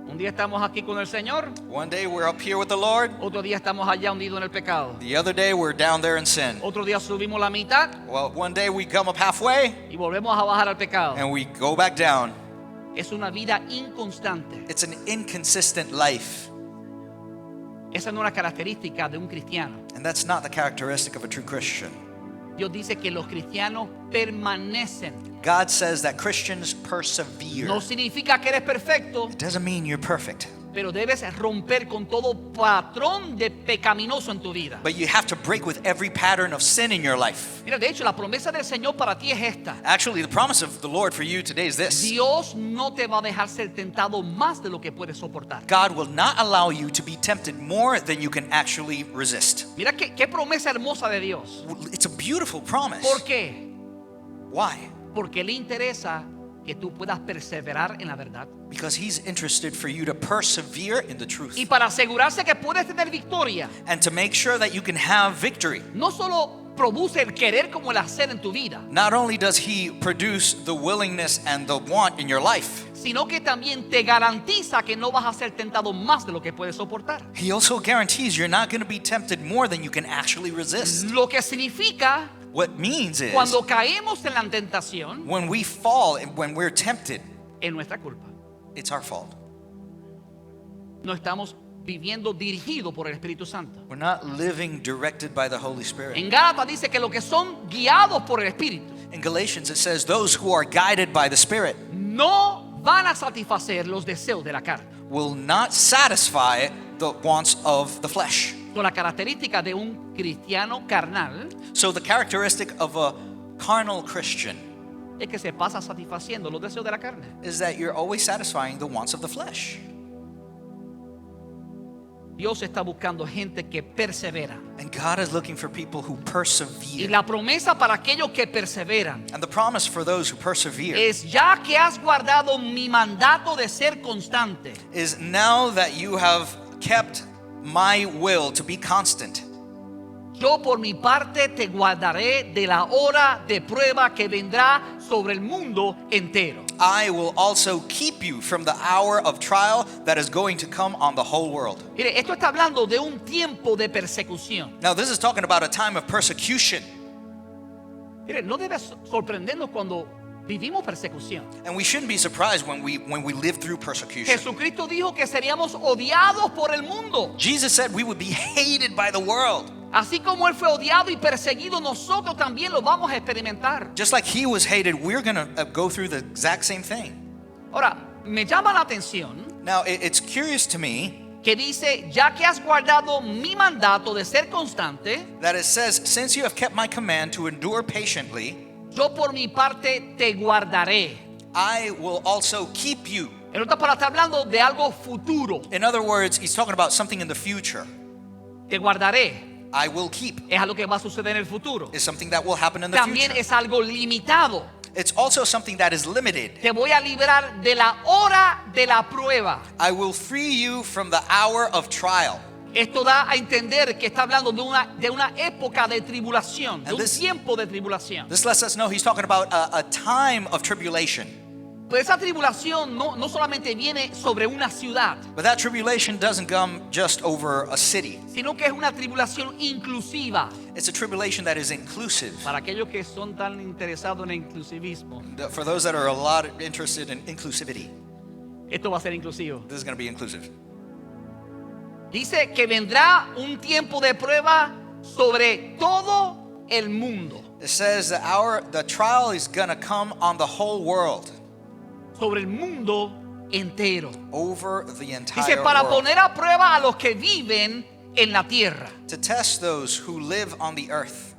Un día estamos aquí con el Señor,
One day we're up here with the Lord.
otro día estamos allá hundidos en el pecado.
The other day we're down there in sin.
Otro día subimos la mitad
Well, one day we come up halfway
y volvemos a bajar al pecado.
and we go back down.
Es una vida inconstante.
It's an inconsistent life.
Esa no es una característica de un cristiano.
And that's not the characteristic of a true Christian.
Dios dice que los cristianos permanecen.
God says that Christians persevere.
No significa que eres perfecto,
It doesn't mean you're perfect,
pero debes romper con todo patrón de pecaminoso en tu vida.
but you have to break with every pattern of sin in your life.
Mira, de hecho, la promesa del Señor para ti es esta.
Actually, the promise of the Lord for you today is this.
Dios no te va a dejar ser tentado más de lo que puedes soportar.
God will not allow you to be tempted more than you can actually resist.
Mira qué promesa hermosa de Dios.
It's a beautiful promise.
¿Por qué?
Why?
Porque le interesa que tú puedas perseverar en la verdad.
Because He's interested for you to persevere in the truth
Y para asegurarse que puedes tener victoria,
and to make sure that you can have victory.
no solo produce el querer como el hacer en tu vida,
Not only does He produce the willingness and the want in your life,
sino que también te garantiza que no vas a ser tentado más de lo que puedes soportar.
He also guarantees you're not going to be tempted more than you can actually resist.
Lo que significa,
What means is
cuando caemos en la tentación,
when we fall and when we're tempted,
es nuestra culpa.
it's our fault.
No estamos viviendo dirigido por el Espíritu Santo.
We're not living directed by the Holy Spirit.
En Gálatas dice que los que son guiados por el Espíritu
In Galatians, it says, those who are guided by the Spirit
no van a satisfacer los deseos de la carne.
will not satisfy the wants of the flesh.
Con la característica de un cristiano carnal
So the characteristic of a carnal Christian
es que se pasa satisfaciendo los deseos de la carne.
is that you're always satisfying the wants of the flesh.
Dios está buscando gente que persevera.
And God is looking for people who
Y
persevere.
la promesa para aquellos que perseveran
And the promise for those who persevere
es: ya que has guardado mi mandato de ser constante,
is now that you have kept my will to be constant.
yo por mi parte te guardaré de la hora de prueba que vendrá sobre el mundo entero.
I will also keep you from the hour of trial that is going to come on the whole world.
Mire, esto está hablando de un tiempo de persecución.
Now, this is talking about a time of persecution.
Mire, no debe sorprendernos cuando vivimos persecución.
And we shouldn't be surprised when we live through persecution.
Jesucristo dijo que seríamos odiados por el mundo.
Jesus said we would be hated by the world.
Así como Él fue odiado y perseguido, nosotros también lo vamos a experimentar.
Just like he was hated, we're going to go through the exact same thing.
Ahora, me llama la atención
Now, it's curious to me
que dice, ya que has guardado mi mandato de ser constante,
that it says, since you have kept my command to endure patiently,
yo por mi parte te guardaré.
I will also keep you.
En otras palabras, está hablando de algo futuro.
In other words, he's talking about something in the future.
Te guardaré.
I will keep
Es algo que va a suceder en el futuro.
is something that will happen in the
También
future.
es algo limitado.
It's also something that is limited.
Te voy a librar de la hora de la prueba.
I will free you from the hour of trial.
Esto da a entender que está hablando de una época de tribulación, de
And
un
this-
tiempo de tribulación.
This lets us know he's talking about a time of tribulation.
Pero esa tribulación no solamente viene sobre una ciudad,
But that tribulation doesn't come just over a city.
sino que es una tribulación inclusiva.
It's a tribulation that is inclusive.
Para aquellos que son tan interesados en el inclusivismo,
For those that are a lot interested in inclusivity,
esto va a ser inclusivo.
this is going to be inclusive.
Dice que vendrá un tiempo de prueba sobre todo el mundo.
It says that the trial is going to come on the whole world,
Sobre el mundo entero.
over the
Dice,
entire
para
world,
poner a prueba a los que viven en la tierra.
to test those who live on the earth.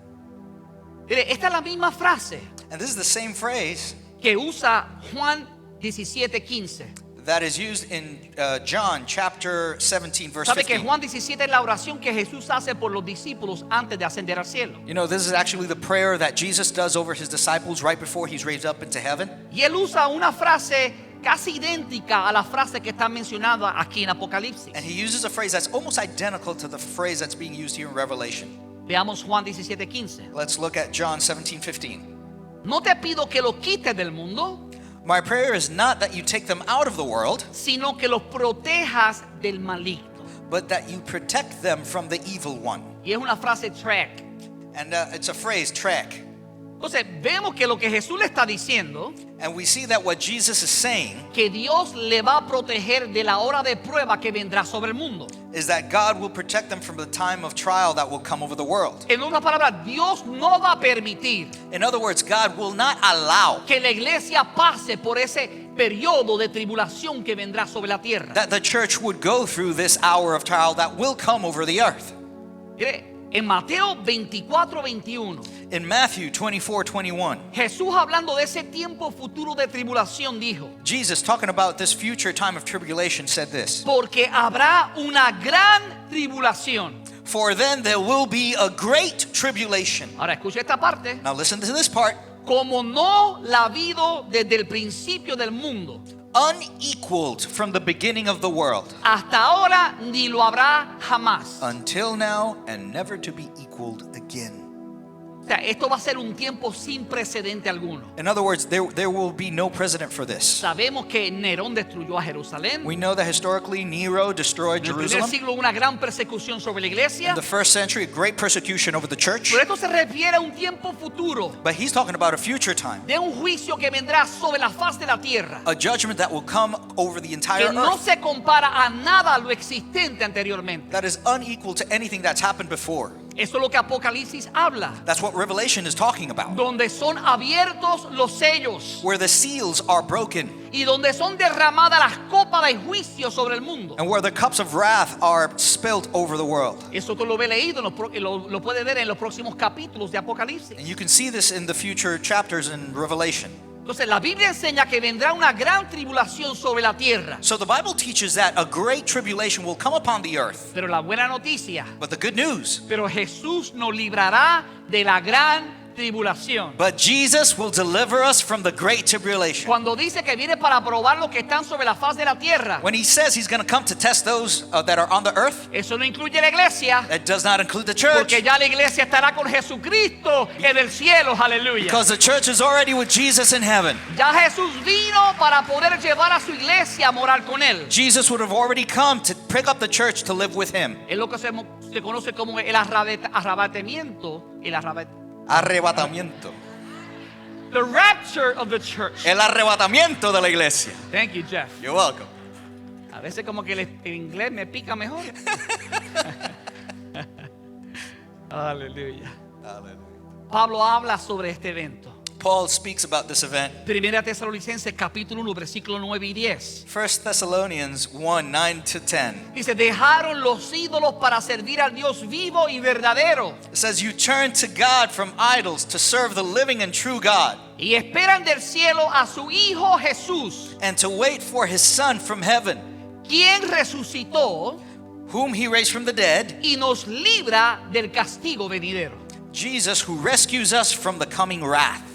Mire, esta es la misma frase
And this is the same phrase
que usa Juan 17:15.
that is used in John chapter 17 verse
Sabe que
15.
Juan 17 es la oración que Jesús hace por los discípulos antes de ascender al cielo.
You know, this is actually the prayer that Jesus does over his disciples right before he's raised up into heaven.
Y él usa una frase casi idéntica a la frase que está mencionada aquí en Apocalipsis.
And he uses a phrase that's almost identical to the phrase that's being used here in Revelation.
Veamos Juan 17:15.
Let's look at John 17:15.
No te pido que los quites del mundo,
My prayer is not that you take them out of the world,
sino que los protejas del maligno.
but that you protect them from the evil one.
Y es una frase track.
And it's a phrase, track.
Entonces vemos que lo que Jesús le está diciendo,
And we see that what Jesus is saying
que Dios le va a proteger de la hora de prueba que vendrá sobre el mundo.
is that God will protect them from the time of trial that will come over the world.
En otras palabras, Dios no va a permitir
In other words, God will not allow
que la iglesia pase por ese periodo de tribulación que vendrá sobre la tierra.
that the church would go through this hour of trial that will come over the earth.
Mire, en Mateo 24:21,
In Matthew 24:21,
Jesús hablando de ese tiempo futuro de tribulación dijo,
Jesus, talking about this future time of tribulation, said this:
porque habrá una gran tribulación.
For then there will be a great tribulation.
Ahora escucha esta parte.
Now listen to this part.
Como no la ha habido desde el principio del mundo,
Unequaled from the beginning of the world,
hasta ahora ni lo habrá jamás.
until now and never to be equaled again.
O sea, esto va a ser un tiempo sin precedente alguno.
In other words, there will be no precedent for this.
Sabemos que Nerón destruyó a Jerusalén.
We know that historically Nero destroyed
En el primer
Jerusalem.
siglo hubo una gran persecución sobre la iglesia.
In the first century, a great persecution over the church.
Pero esto se refiere a un tiempo futuro,
But he's talking about a future time,
de un juicio que vendrá sobre la faz de la tierra,
a judgment that will come over the entire
que no
earth
se compara a nada a lo existente anteriormente.
that is unequal to anything that's happened before.
Eso es lo que Apocalipsis habla,
That's what Revelation is talking about,
donde son abiertos los sellos
where the seals are broken
y donde son derramadas las copas de juicio sobre el mundo.
and where the cups of wrath are spilt over the world.
Eso tú lo ves leído, lo puedes ver en los próximos capítulos de Apocalipsis.
And you can see this in the future chapters in Revelation.
Entonces la Biblia enseña que vendrá una gran tribulación sobre la tierra.
So the Bible teaches that a great tribulation will come upon the earth.
Pero la buena noticia,
But the good news,
pero Jesús nos librará de la gran tribulación.
but Jesus will deliver us from the great tribulation.
Cuando dice que viene para probar los que están sobre la faz de la tierra,
When he says he's going to come to test those that are on the earth,
eso no incluye la iglesia,
that does not include the church,
porque ya la iglesia estará con Jesucristo en el cielo, aleluya.
because the church is already with Jesus in heaven.
Ya Jesús vino para poder llevar a su iglesia a morar con él.
Jesus would have already come to pick up the church to live with him.
Es lo que se conoce como el arrebatamiento,
Arrebatamiento.
The rapture of the church.
El arrebatamiento de la iglesia.
Thank you, Jeff.
You're welcome.
A veces como que el inglés me pica mejor. Aleluya.
Hallelujah.
Pablo habla sobre este evento.
Paul speaks about this event.
Primera Tesalonicenses capítulo 1 versículos 9 y 10.
1 Thessalonians 1, 9 to 10.
Dice, dejaron los ídolos para servir al Dios vivo y verdadero.
It says, you turn to God from idols to serve the living and true God,
Y esperan del cielo a su Hijo Jesús,
and to wait for his Son from heaven,
quien resucitó
whom he raised from the dead,
y nos libra del castigo venidero.
Jesus, who rescues us from the coming wrath.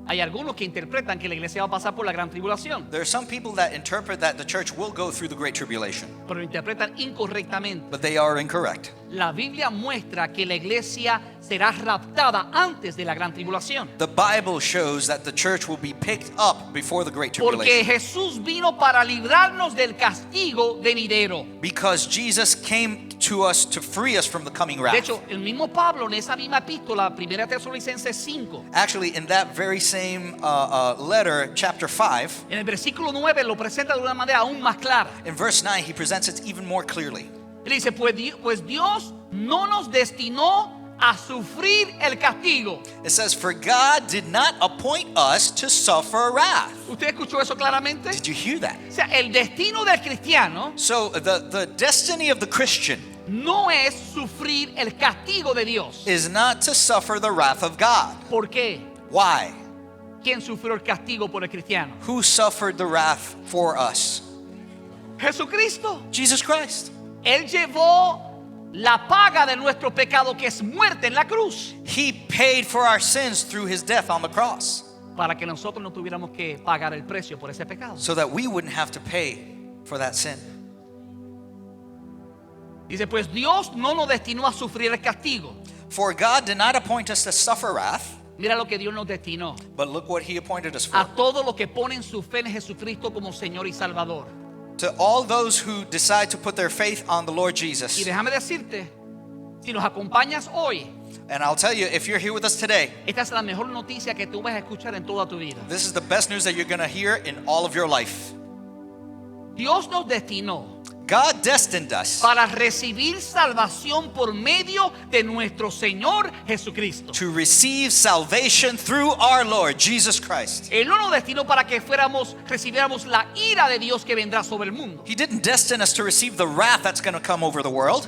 Hay algunos que interpretan que la iglesia va a pasar por la gran tribulación,
There are some people that interpret that the church will go through the Great Tribulation,
pero lo interpretan incorrectamente.
but they are incorrect.
La Biblia muestra que la iglesia será raptada antes de la gran tribulación,
The Bible shows that the church will be picked up before the Great
porque
Tribulation,
Jesús vino para librarnos del castigo venidero.
because Jesus came to us to free us from the coming
De
wrath.
hecho, el mismo Pablo en esa misma epístola, 1 Tesalonicenses 5,
Actually, in that very same letter, chapter 5,
en el versículo 9 lo presenta de una manera aún más clara.
in verse 9, he presents it even more clearly.
Él dice, pues Dios no nos destinó a sufrir el castigo.
It says, for God did not appoint us to suffer wrath.
¿Usted escuchó eso claramente?
Did you hear that?
O sea, el destino del cristiano
So the destiny of the Christian
no es sufrir el castigo de Dios.
is not to suffer the wrath of God.
¿Por qué?
Why?
¿Quién sufrió el castigo por el cristiano?
Who suffered the wrath for us?
Jesucristo.
Jesus Christ.
Él llevó la paga de nuestro pecado, que es muerte en la cruz,
He paid for our sins through his death on the cross,
para que nosotros no tuviéramos que pagar el precio por ese pecado.
so that we wouldn't have to pay for that sin.
Dice, pues Dios no nos destinó a sufrir el castigo.
For God did not appoint us to suffer wrath,
Mira lo que Dios nos destinó:
but look what he appointed us for.
a todos los que ponen su fe en Jesucristo como Señor y Salvador.
To all those who decide to put their faith on the Lord
Y
Jesus.
déjame decirte, si nos acompañas hoy,
And I'll tell you, if you're here with us today,
esta es la mejor noticia que tú vas a escuchar en toda tu vida.
this is the best news that you're going to hear in all of your life.
Dios nos destinó
God destined us
para recibir salvación por medio de nuestro Señor Jesucristo.
to receive salvation through our Lord Jesus Christ.
Él no nos destinó para que recibiéramos la ira de Dios que vendrá sobre el mundo,
He didn't destine us to receive the wrath that's going to come over the world,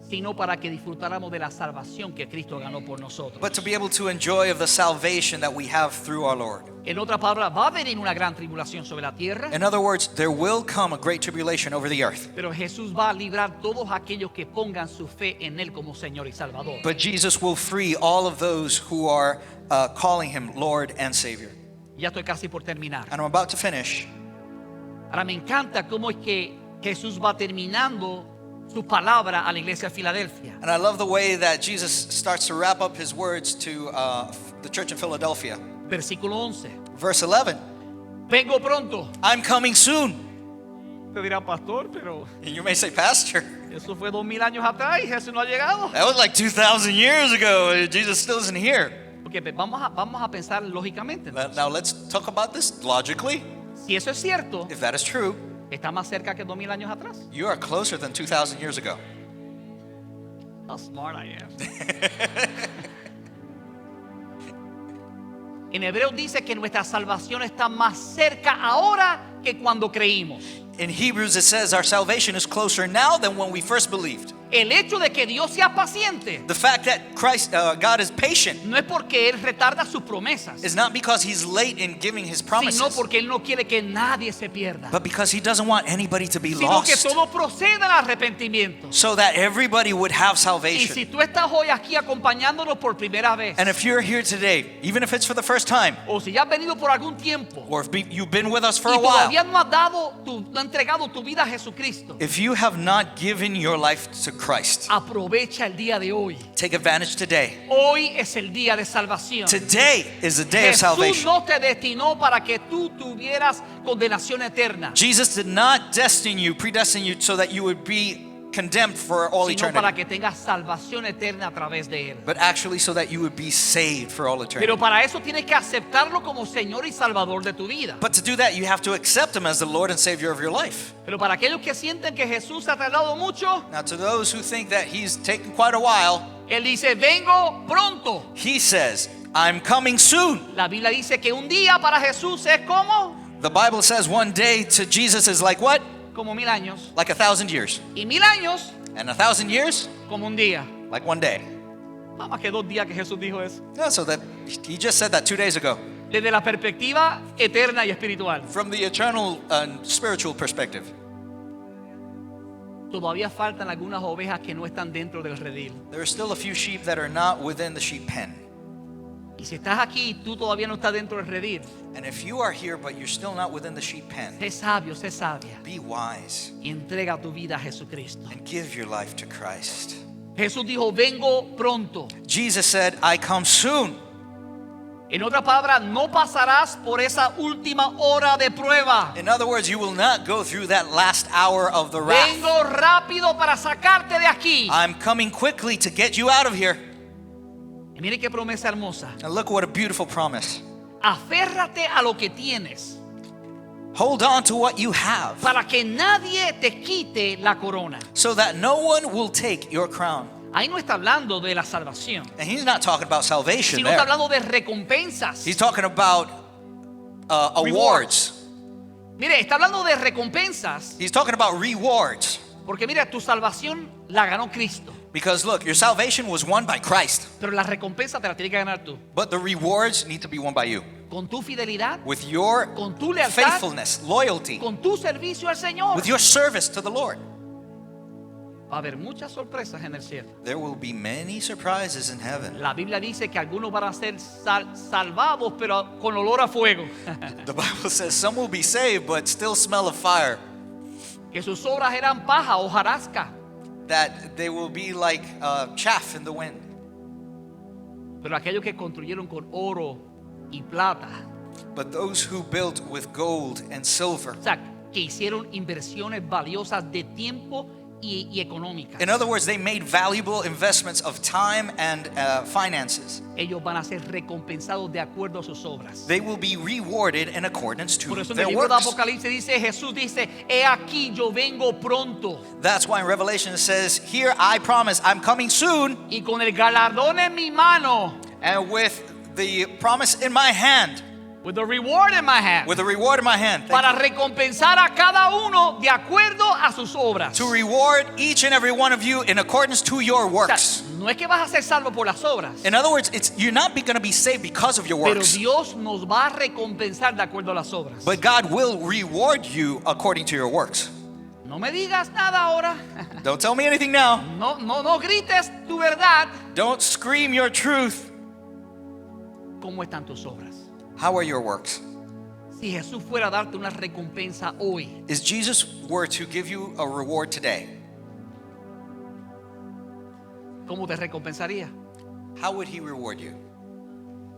sino para que disfrutáramos de la salvación que Cristo ganó por nosotros.
but to be able to enjoy of the salvation that we have through our Lord.
En otras palabras, va a venir una gran tribulación sobre la tierra,
In other words, there will come a great tribulation over the earth,
pero Jesús va a librar todos aquellos que pongan su fe en Él como Señor y Salvador.
but Jesus will free all of those who are calling him Lord and Savior.
Ya estoy casi por terminar.
And I'm about to finish.
Ahora me encanta cómo es que Jesús va terminando su palabra a la iglesia de Filadelfia.
And I love the way that Jesus starts to wrap up his words to the church in Philadelphia.
Versículo 11.
Verse 11,
Vengo pronto.
I'm coming soon.
Te dirá, pastor, pero
And you may say, Pastor,
eso fue 2000 años atrás y Jesús no ha llegado.
that was like 2,000 years ago. Jesus still isn't here.
Porque vamos a pensar lógicamente.
Now let's talk about this logically.
Si eso es cierto,
If that is true,
está más cerca que 2000 años atrás.
you are closer than 2,000 years ago.
How smart I am. En Hebreos dice que nuestra salvación está más cerca ahora que cuando creímos.
In Hebrews, it says our salvation is closer now than when we first believed.
El hecho de que Dios sea paciente
The fact that God is patient
no es porque Él retarda sus promesas,
is not because he's late in giving his
sino
promises,
porque Él no quiere que nadie se pierda,
but because he doesn't want anybody to be
sino que
lost,
todo proceda al arrepentimiento.
so that everybody would have
Y
salvation.
si tú estás hoy aquí acompañándonos por primera vez,
And if you're here today, even if it's for the first time,
o si ya has venido por algún tiempo
or if you've been with us for
y
a while,
todavía no has entregado tu vida a Jesucristo,
if you have not given your life to Christ,
aprovecha el día de hoy.
take advantage today.
Hoy es el día de salvación.
Today is the day of
Jesús
salvation.
no te destinó para que tú tuvieras condenación eterna.
Jesus did not predestine you so that you would be condemned for all
sino para
eternity,
que tengas salvación eterna a través de él.
but actually so that you would be saved for all
Pero
eternity.
para eso tienes que aceptarlo como Señor y Salvador de tu vida.
But to do that, you have to accept him as the Lord and Savior of your life.
Pero para aquellos que sienten que Jesús se ha tardado mucho,
Now, to those who think that he's taken quite a while,
él dice, vengo pronto.
he says, I'm coming soon.
La Biblia dice que un día para Jesús es como
The Bible says one day to Jesus is like what?
como 1000 años.
Like 1,000 years.
Y 1000 años
And 1,000 years?
como un día.
Like one day.
Nada más que 2 días que Jesús dijo eso.
Yeah, so that he just said that 2 days ago.
Desde la perspectiva eterna y espiritual.
From the eternal and spiritual perspective.
Todavía faltan algunas ovejas que no están dentro del redil.
There are still a few sheep that are not within the sheep pen.
Y si estás aquí y tú todavía no estás dentro del redil,
And if you are here but you're still not within the sheep pen,
sé sabio, sé sabia
be wise
y entrega tu vida a Jesucristo.
and give your life to Christ.
Jesús dijo, vengo pronto.
Jesus said, I come soon.
En otras palabras, no pasarás por esa última hora de prueba.
In other words, you will not go through that last hour of the wrath.
Vengo rápido para sacarte de aquí.
I'm coming quickly to get you out of here.
Y mire qué promesa hermosa.
And look what a beautiful promise.
Aférrate a lo que tienes
Hold on to what you have
para que nadie te quite la corona.
so that no one will take your crown.
Ahí no está hablando de la salvación,
And he's not talking about salvation
sino está
there.
hablando de recompensas.
He's talking about awards.
Mire, está hablando de recompensas,
He's talking about rewards.
porque mira, tu salvación la ganó Cristo,
Because look, your salvation was won by Christ,
pero la recompensa te la tienes que ganar tú.
but the rewards need to be won by you.
Con tu fidelidad,
With your
con tu lealtad,
faithfulness, loyalty,
con tu servicio al Señor.
with your service to the Lord.
Va a haber muchas sorpresas en el cielo.
There will be many surprises in heaven.
La Biblia dice que algunos van a ser salvados, pero con olor a fuego.
The Bible says some will be saved, but still smell of fire.
Que sus obras eran paja o jarasca.
That they will be like chaff in the wind.
Pero aquellos que construyeron con oro y plata,
But those who built with gold and silver,
o sea, que hicieron inversiones valiosas de tiempo y económicas,
in other words, they made valuable investments of time and finances.
ellos van a ser recompensados de acuerdo a sus obras.
They will be rewarded in accordance to
Por eso en
their
el libro de
works.
Apocalipsis dice, Jesús dice, he aquí yo vengo pronto
That's why in Revelation it says, here I promise I'm coming soon,
y con el galardón en mi mano,
and with the promise in my hand,
with the reward in my hand,
with the reward in my hand, thank
para
you,
recompensar a cada uno de acuerdo a sus obras.
to reward each and every one of you in accordance to your
O
works.
sea, no es que vas a ser salvo por las obras,
In other words, you're not going to be saved because of your
pero
works,
Dios nos va a recompensar de acuerdo a las obras.
but God will reward you according to your works.
No me digas nada ahora.
Don't tell me anything now.
No grites tu verdad.
Don't scream your truth.
¿Cómo están tus obras?
How are your works?
Si Jesús fuera a darte una recompensa hoy,
Is Jesus were to give you a reward today,
¿cómo te recompensaría?
how would he reward you?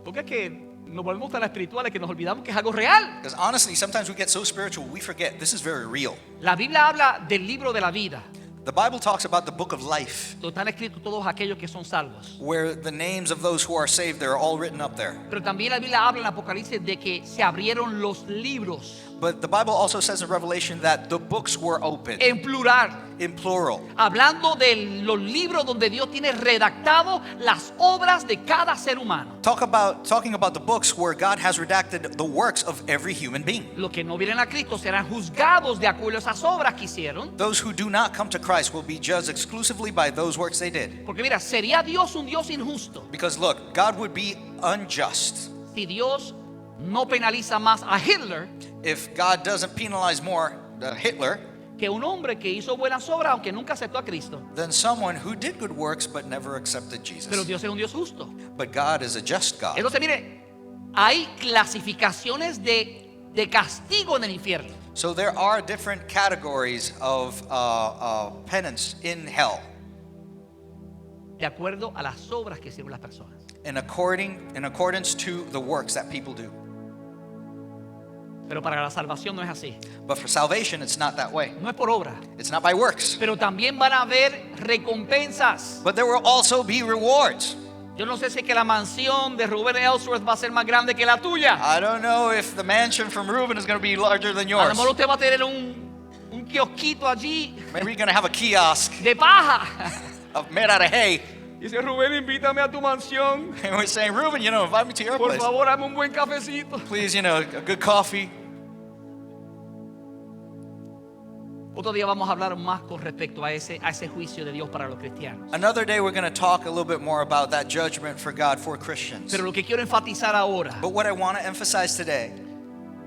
Porque es que nos volvemos tan espirituales que nos olvidamos que es algo real.
Because honestly, sometimes we get so spiritual, we forget this is very real.
La Biblia habla del libro de la vida,
The Bible talks about the book of life,
donde están escritos todos aquellos que son salvos.
where the names of those who are saved, they're all written up there.
Pero también la Biblia habla en Apocalipsis de que se abrieron los libros
But the Bible also says in Revelation that the books were open,
en plural,
in plural.
hablando de los libros donde Dios tiene redactado las obras de cada ser humano.
Talking about the books where God has redacted the works of every human being.
Los que no vienen a Cristo serán juzgados de acuerdo a esas obras que hicieron.
Those who do not come to Christ will be judged exclusively by those works they did.
Porque mira, sería Dios un Dios injusto
Because look, God would be unjust
si Dios no penaliza más a Hitler
if God doesn't penalize more Hitler
que un hombre que hizo buenas obras aunque nunca aceptó a Cristo.
than someone who did good works but never accepted
Pero
Jesus.
Dios es un Dios justo.
But God is a just God.
Entonces mire, hay clasificaciones de castigo en el infierno.
So there are different categories of penance in hell
De acuerdo a las obras que hicieron las personas.
in accordance to the works that people do.
Pero para la salvación no es así.
But for salvation, it's not that way.
No es por obra.
It's not by works.
Pero también van a haber recompensas.
But there will also be rewards.
Yo no sé si es que la mansión de Rubén Ellsworth va a ser más grande que la tuya.
I don't know if the mansion from Reuben is going to be larger than
A lo
yours.
mejor usted va a tener un kiosquito allí
Maybe you're going to have a kiosk
de paja.
made out of hay.
Dice Rubén, invítame a tu mansión.
And we're saying, Reuben, invite me to your
Por
place.
favor, dame un buen cafecito.
Please, a good coffee.
Otro día vamos a hablar más con respecto a ese juicio de Dios para los cristianos.
Another day, we're going to talk a little bit more about that judgment for God for Christians.
Pero lo que quiero enfatizar ahora
But what I want to emphasize today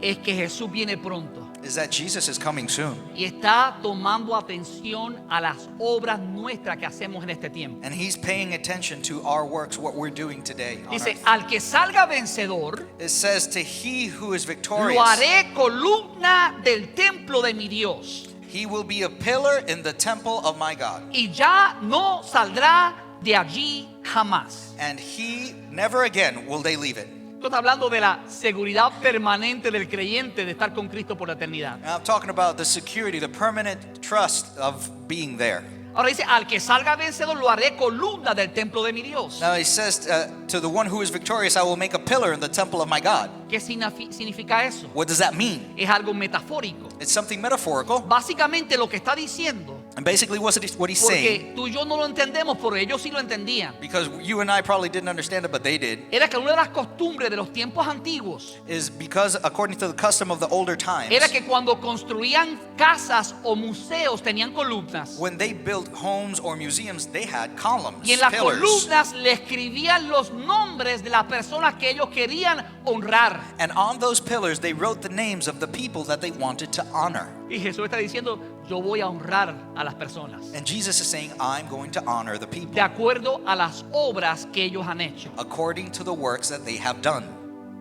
es que Jesús viene pronto
is that Jesus is coming soon.
y está tomando atención a las obras nuestras que hacemos en este tiempo.
And he's paying attention to our works, what we're doing today on
Dice,
earth.
al que salga vencedor,
It says, to he who is
lo
victorious,
haré columna del templo de mi Dios.
he will be a pillar in the temple of my God.
Y ya no saldrá de allí jamás.
And he, never again will they leave it.
Esto está hablando de la seguridad permanente del creyente de estar con Cristo por la eternidad.
And I'm talking about the security, the permanent trust of being there.
Ahora dice, al que salga vencedor lo haré columna del templo de mi Dios.
Now he says, to the one who is victorious, I will make a pillar in the temple of my God.
¿Qué significa eso?
What does that mean?
Es algo metafórico.
It's something metaphorical.
Básicamente lo que está diciendo,
And basically what he's saying,
porque tú y yo no lo entendemos, pero ellos sí lo entendían,
because you and I probably didn't understand it, but they did,
era que una de las costumbres de los tiempos antiguos
is because according to the custom of the older times,
era que cuando construían casas o museos tenían columnas.
when they built homes or museums, they had columns,
Y en las
pillars.
columnas le escribían los nombres de las personas que ellos querían honrar.
And on those pillars, they wrote the names of the people that they wanted to honor.
Y Jesús está diciendo, yo voy a honrar a las personas
And Jesus is saying, I'm going to honor the
de
people
acuerdo a las obras que ellos han hecho.
according to the works that they have done.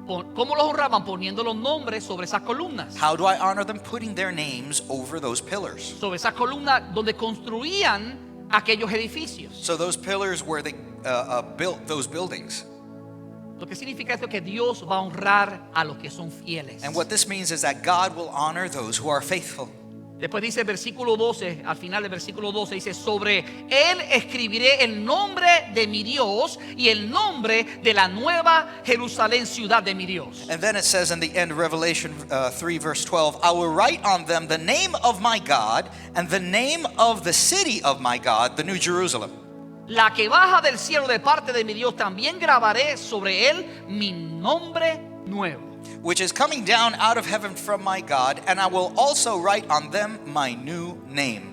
¿Cómo los honraban? Poniendo los nombres sobre esas columnas.
How do I honor them? Putting their names over those pillars.
Sobre esas columnas donde construían aquellos edificios.
So those pillars where they built those buildings.
Lo que significa esto es que Dios va a honrar a los que son fieles.
And what this means is that God will honor those who are faithful.
Después dice versículo 12, al final del versículo 12 dice, sobre él escribiré el nombre de mi Dios y el nombre de la nueva Jerusalén, ciudad de mi Dios.
And then it says in the end, Revelation 3 verse 12, I will write on them the name of my God and the name of the city of my God, the New Jerusalem.
La que baja del cielo de parte de mi Dios, también grabaré sobre él mi nombre nuevo.
Which is coming down out of heaven from my God, and I will also write on them my new name.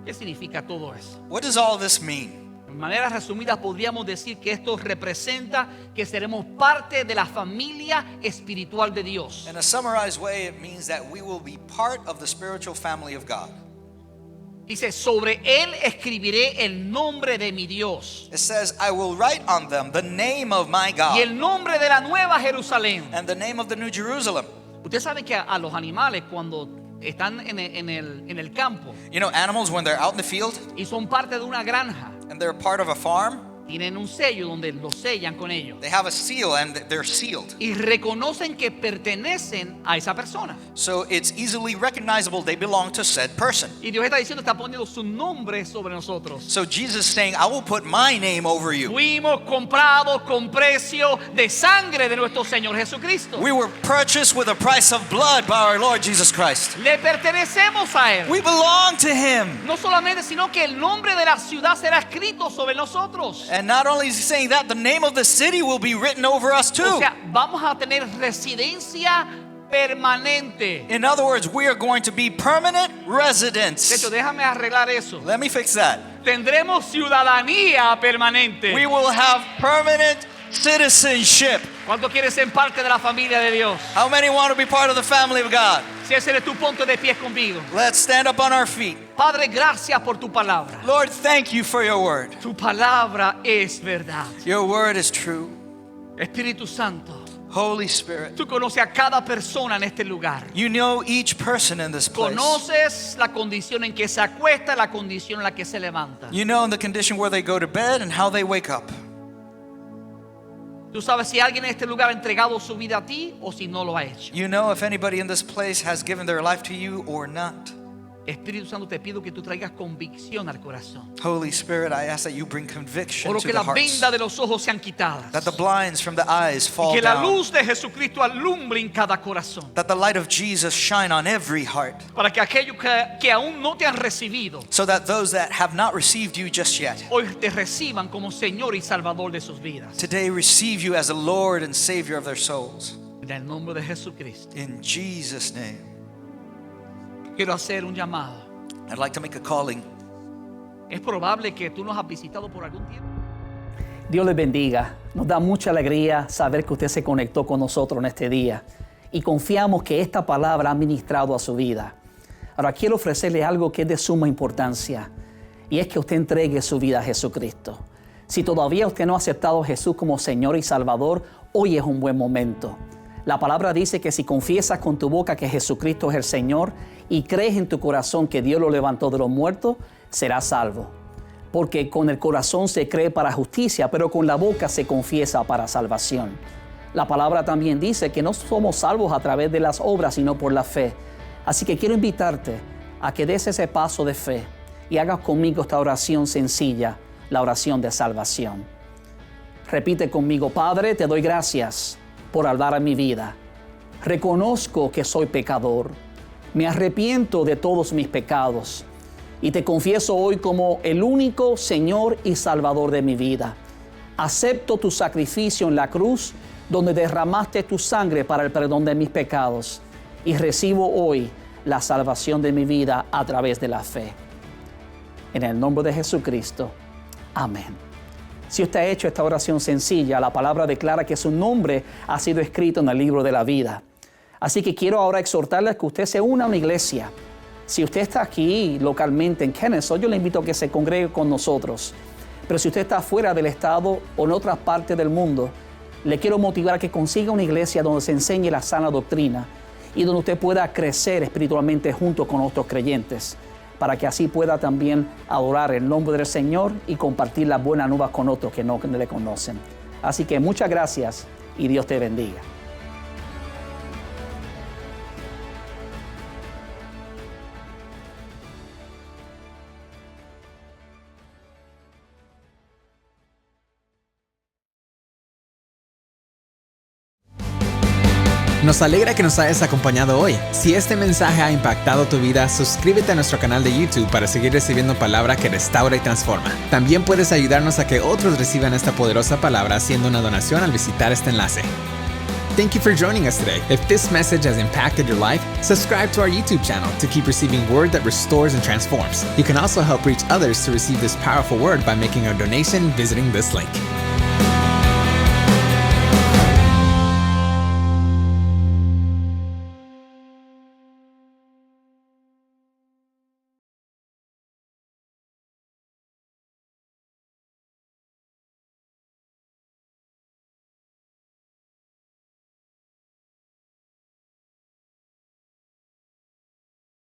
¿Qué significa todo eso?
What does all this mean?
De manera resumida podríamos decir que esto representa que seremos parte de la familia espiritual de Dios.
In a summarized way, it means that we will be part of the spiritual family of God.
Dice, sobre él escribiré el nombre de mi Dios
It says, I will write on them the name of my
y
God
el nombre de la nueva Jerusalén.
and the name of the New Jerusalem.
Usted sabe que a los animales cuando están en el campo
You know, animals, when they're out in the field
y son parte de una granja,
and they're part of a farm,
tienen un sello donde los sellan con ellos
they have a seal and they're sealed.
y reconocen que pertenecen a esa persona.
So it's easily recognizable they belong to said person.
Y Dios está diciendo, está poniendo su nombre sobre nosotros.
So Jesus is saying, I will put my name over you.
Fuimos comprados con precio de sangre de nuestro Señor Jesucristo.
We were purchased with a price of blood by our Lord Jesus Christ.
Le pertenecemos a Él.
We belong to Him.
No solamente, sino que el nombre de la ciudad será escrito sobre nosotros.
And not only is He saying that, the name of the city will be written over us
O
too.
sea, vamos a tener residencia permanente.
In other words, we are going to be permanent
De
residents.
hecho, déjame arreglar eso.
Let me fix that.
Tendremos ciudadanía permanente.
We will have permanent citizenship.
¿Cuánto quieres ser parte de la familia de Dios?
How many want to be part of the family of God?
Si ese eres tu, ponte de pies conmigo.
Let's stand up on our feet.
Padre, gracias por tu palabra.
Lord, thank you for your word.
Tu palabra es verdad.
Your word is true.
Espíritu Santo,
Holy Spirit,
tú conoces a cada persona en este lugar.
you know each person in this place.
Conoces la condición en que se acuesta, la condición en la que se levanta.
You know the condition where they go to bed and how they wake up.
Tú sabes si alguien en este lugar ha entregado su vida a ti o si no lo ha hecho.
You know if anybody in this place has given their life to you or not.
Espíritu Santo, te pido que tú traigas convicción al corazón.
Holy Spirit, I ask that you bring conviction
Oro
to
que
the
las
hearts.
vendas de los ojos sean quitadas.
That the blinds from the eyes
Y
fall
que la
down.
luz de Jesucristo alumbre en cada corazón.
That the light of Jesus shine on every heart.
Para que aquellos que aún no te han recibido,
So that those that have not received you just yet,
hoy te reciban como Señor y Salvador de sus vidas.
today receive you as the Lord and Savior of their souls.
En el nombre de Jesucristo.
In Jesus' name.
Quiero hacer un llamado.
I'd like to make a calling.
Es probable que tú nos has visitado por algún tiempo.
Dios les bendiga. Nos da mucha alegría saber que usted se conectó con nosotros en este día y confiamos que esta palabra ha ministrado a su vida. Ahora quiero ofrecerle algo que es de suma importancia y es que usted entregue su vida a Jesucristo. Si todavía usted no ha aceptado a Jesús como Señor y Salvador, hoy es un buen momento. La palabra dice que si confiesas con tu boca que Jesucristo es el Señor y crees en tu corazón que Dios lo levantó de los muertos, serás salvo. Porque con el corazón se cree para justicia, pero con la boca se confiesa para salvación. La palabra también dice que no somos salvos a través de las obras, sino por la fe. Así que quiero invitarte a que des ese paso de fe y hagas conmigo esta oración sencilla, la oración de salvación. Repite conmigo: Padre, te doy gracias por hablar a mi vida. Reconozco que soy pecador. Me arrepiento de todos mis pecados y te confieso hoy como el único Señor y Salvador de mi vida. Acepto tu sacrificio en la cruz, donde derramaste tu sangre para el perdón de mis pecados, y recibo hoy la salvación de mi vida a través de la fe. En el nombre de Jesucristo. Amén. Si usted ha hecho esta oración sencilla, la palabra declara que su nombre ha sido escrito en el libro de la vida. Así que quiero ahora exhortarle a que usted se una a una iglesia. Si usted está aquí localmente en Kennesaw, yo le invito a que se congregue con nosotros. Pero si usted está fuera del estado o en otras partes del mundo, le quiero motivar a que consiga una iglesia donde se enseñe la sana doctrina y donde usted pueda crecer espiritualmente junto con otros creyentes, para que así pueda también adorar el nombre del Señor y compartir las buenas nuevas con otros que no le conocen. Así que muchas gracias y Dios te bendiga.
Nos alegra que nos hayas acompañado hoy. Si este mensaje ha impactado tu vida, suscríbete a nuestro canal de YouTube para seguir recibiendo palabra que restaura y transforma. También puedes ayudarnos a que otros reciban esta poderosa palabra haciendo una donación al visitar este enlace. Thank you for joining us today. If this message has impacted your life, subscribe to our YouTube channel to keep receiving word that restores and transforms. You can also help reach others to receive this powerful word by making a donation visiting this link.